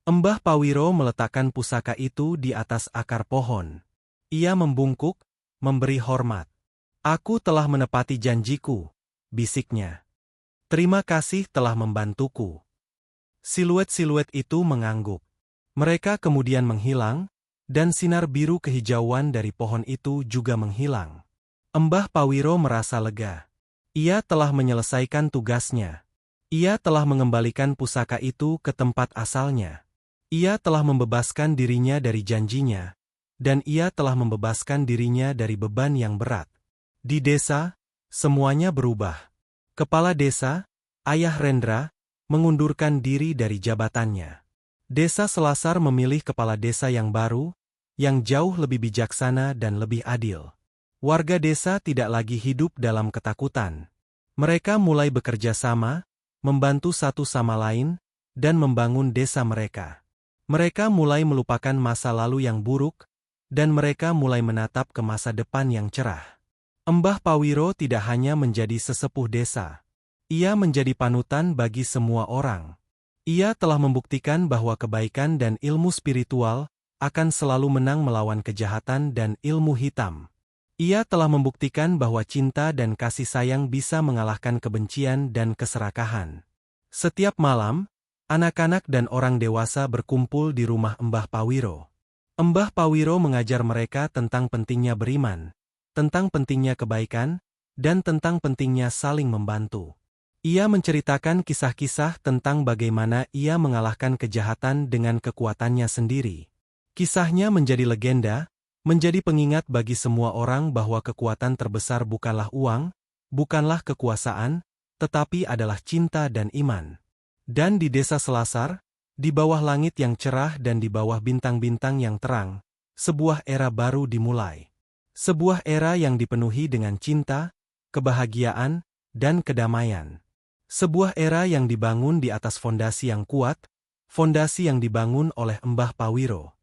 Mbah Pawiro meletakkan pusaka itu di atas akar pohon. Ia membungkuk, memberi hormat. "Aku telah menepati janjiku," bisiknya. "Terima kasih telah membantuku." Siluet-siluet itu mengangguk. Mereka kemudian menghilang, dan sinar biru kehijauan dari pohon itu juga menghilang. Mbah Pawiro merasa lega. Ia telah menyelesaikan tugasnya. Ia telah mengembalikan pusaka itu ke tempat asalnya. Ia telah membebaskan dirinya dari janjinya, dan ia telah membebaskan dirinya dari beban yang berat. Di desa, semuanya berubah. Kepala desa, Ayah Rendra, mengundurkan diri dari jabatannya. Desa Selasar memilih kepala desa yang baru, yang jauh lebih bijaksana dan lebih adil. Warga desa tidak lagi hidup dalam ketakutan. Mereka mulai bekerja sama, membantu satu sama lain, dan membangun desa mereka. Mereka mulai melupakan masa lalu yang buruk, dan mereka mulai menatap ke masa depan yang cerah. Mbah Pawiro tidak hanya menjadi sesepuh desa. Ia menjadi panutan bagi semua orang. Ia telah membuktikan bahwa kebaikan dan ilmu spiritual akan selalu menang melawan kejahatan dan ilmu hitam. Ia telah membuktikan bahwa cinta dan kasih sayang bisa mengalahkan kebencian dan keserakahan. Setiap malam, anak-anak dan orang dewasa berkumpul di rumah Mbah Pawiro. Mbah Pawiro mengajar mereka tentang pentingnya beriman, tentang pentingnya kebaikan, dan tentang pentingnya saling membantu. Ia menceritakan kisah-kisah tentang bagaimana ia mengalahkan kejahatan dengan kekuatannya sendiri. Kisahnya menjadi legenda, menjadi pengingat bagi semua orang bahwa kekuatan terbesar bukanlah uang, bukanlah kekuasaan, tetapi adalah cinta dan iman. Dan di desa Selasar, di bawah langit yang cerah dan di bawah bintang-bintang yang terang, sebuah era baru dimulai. Sebuah era yang dipenuhi dengan cinta, kebahagiaan, dan kedamaian. Sebuah era yang dibangun di atas fondasi yang kuat, fondasi yang dibangun oleh Mbah Pawiro.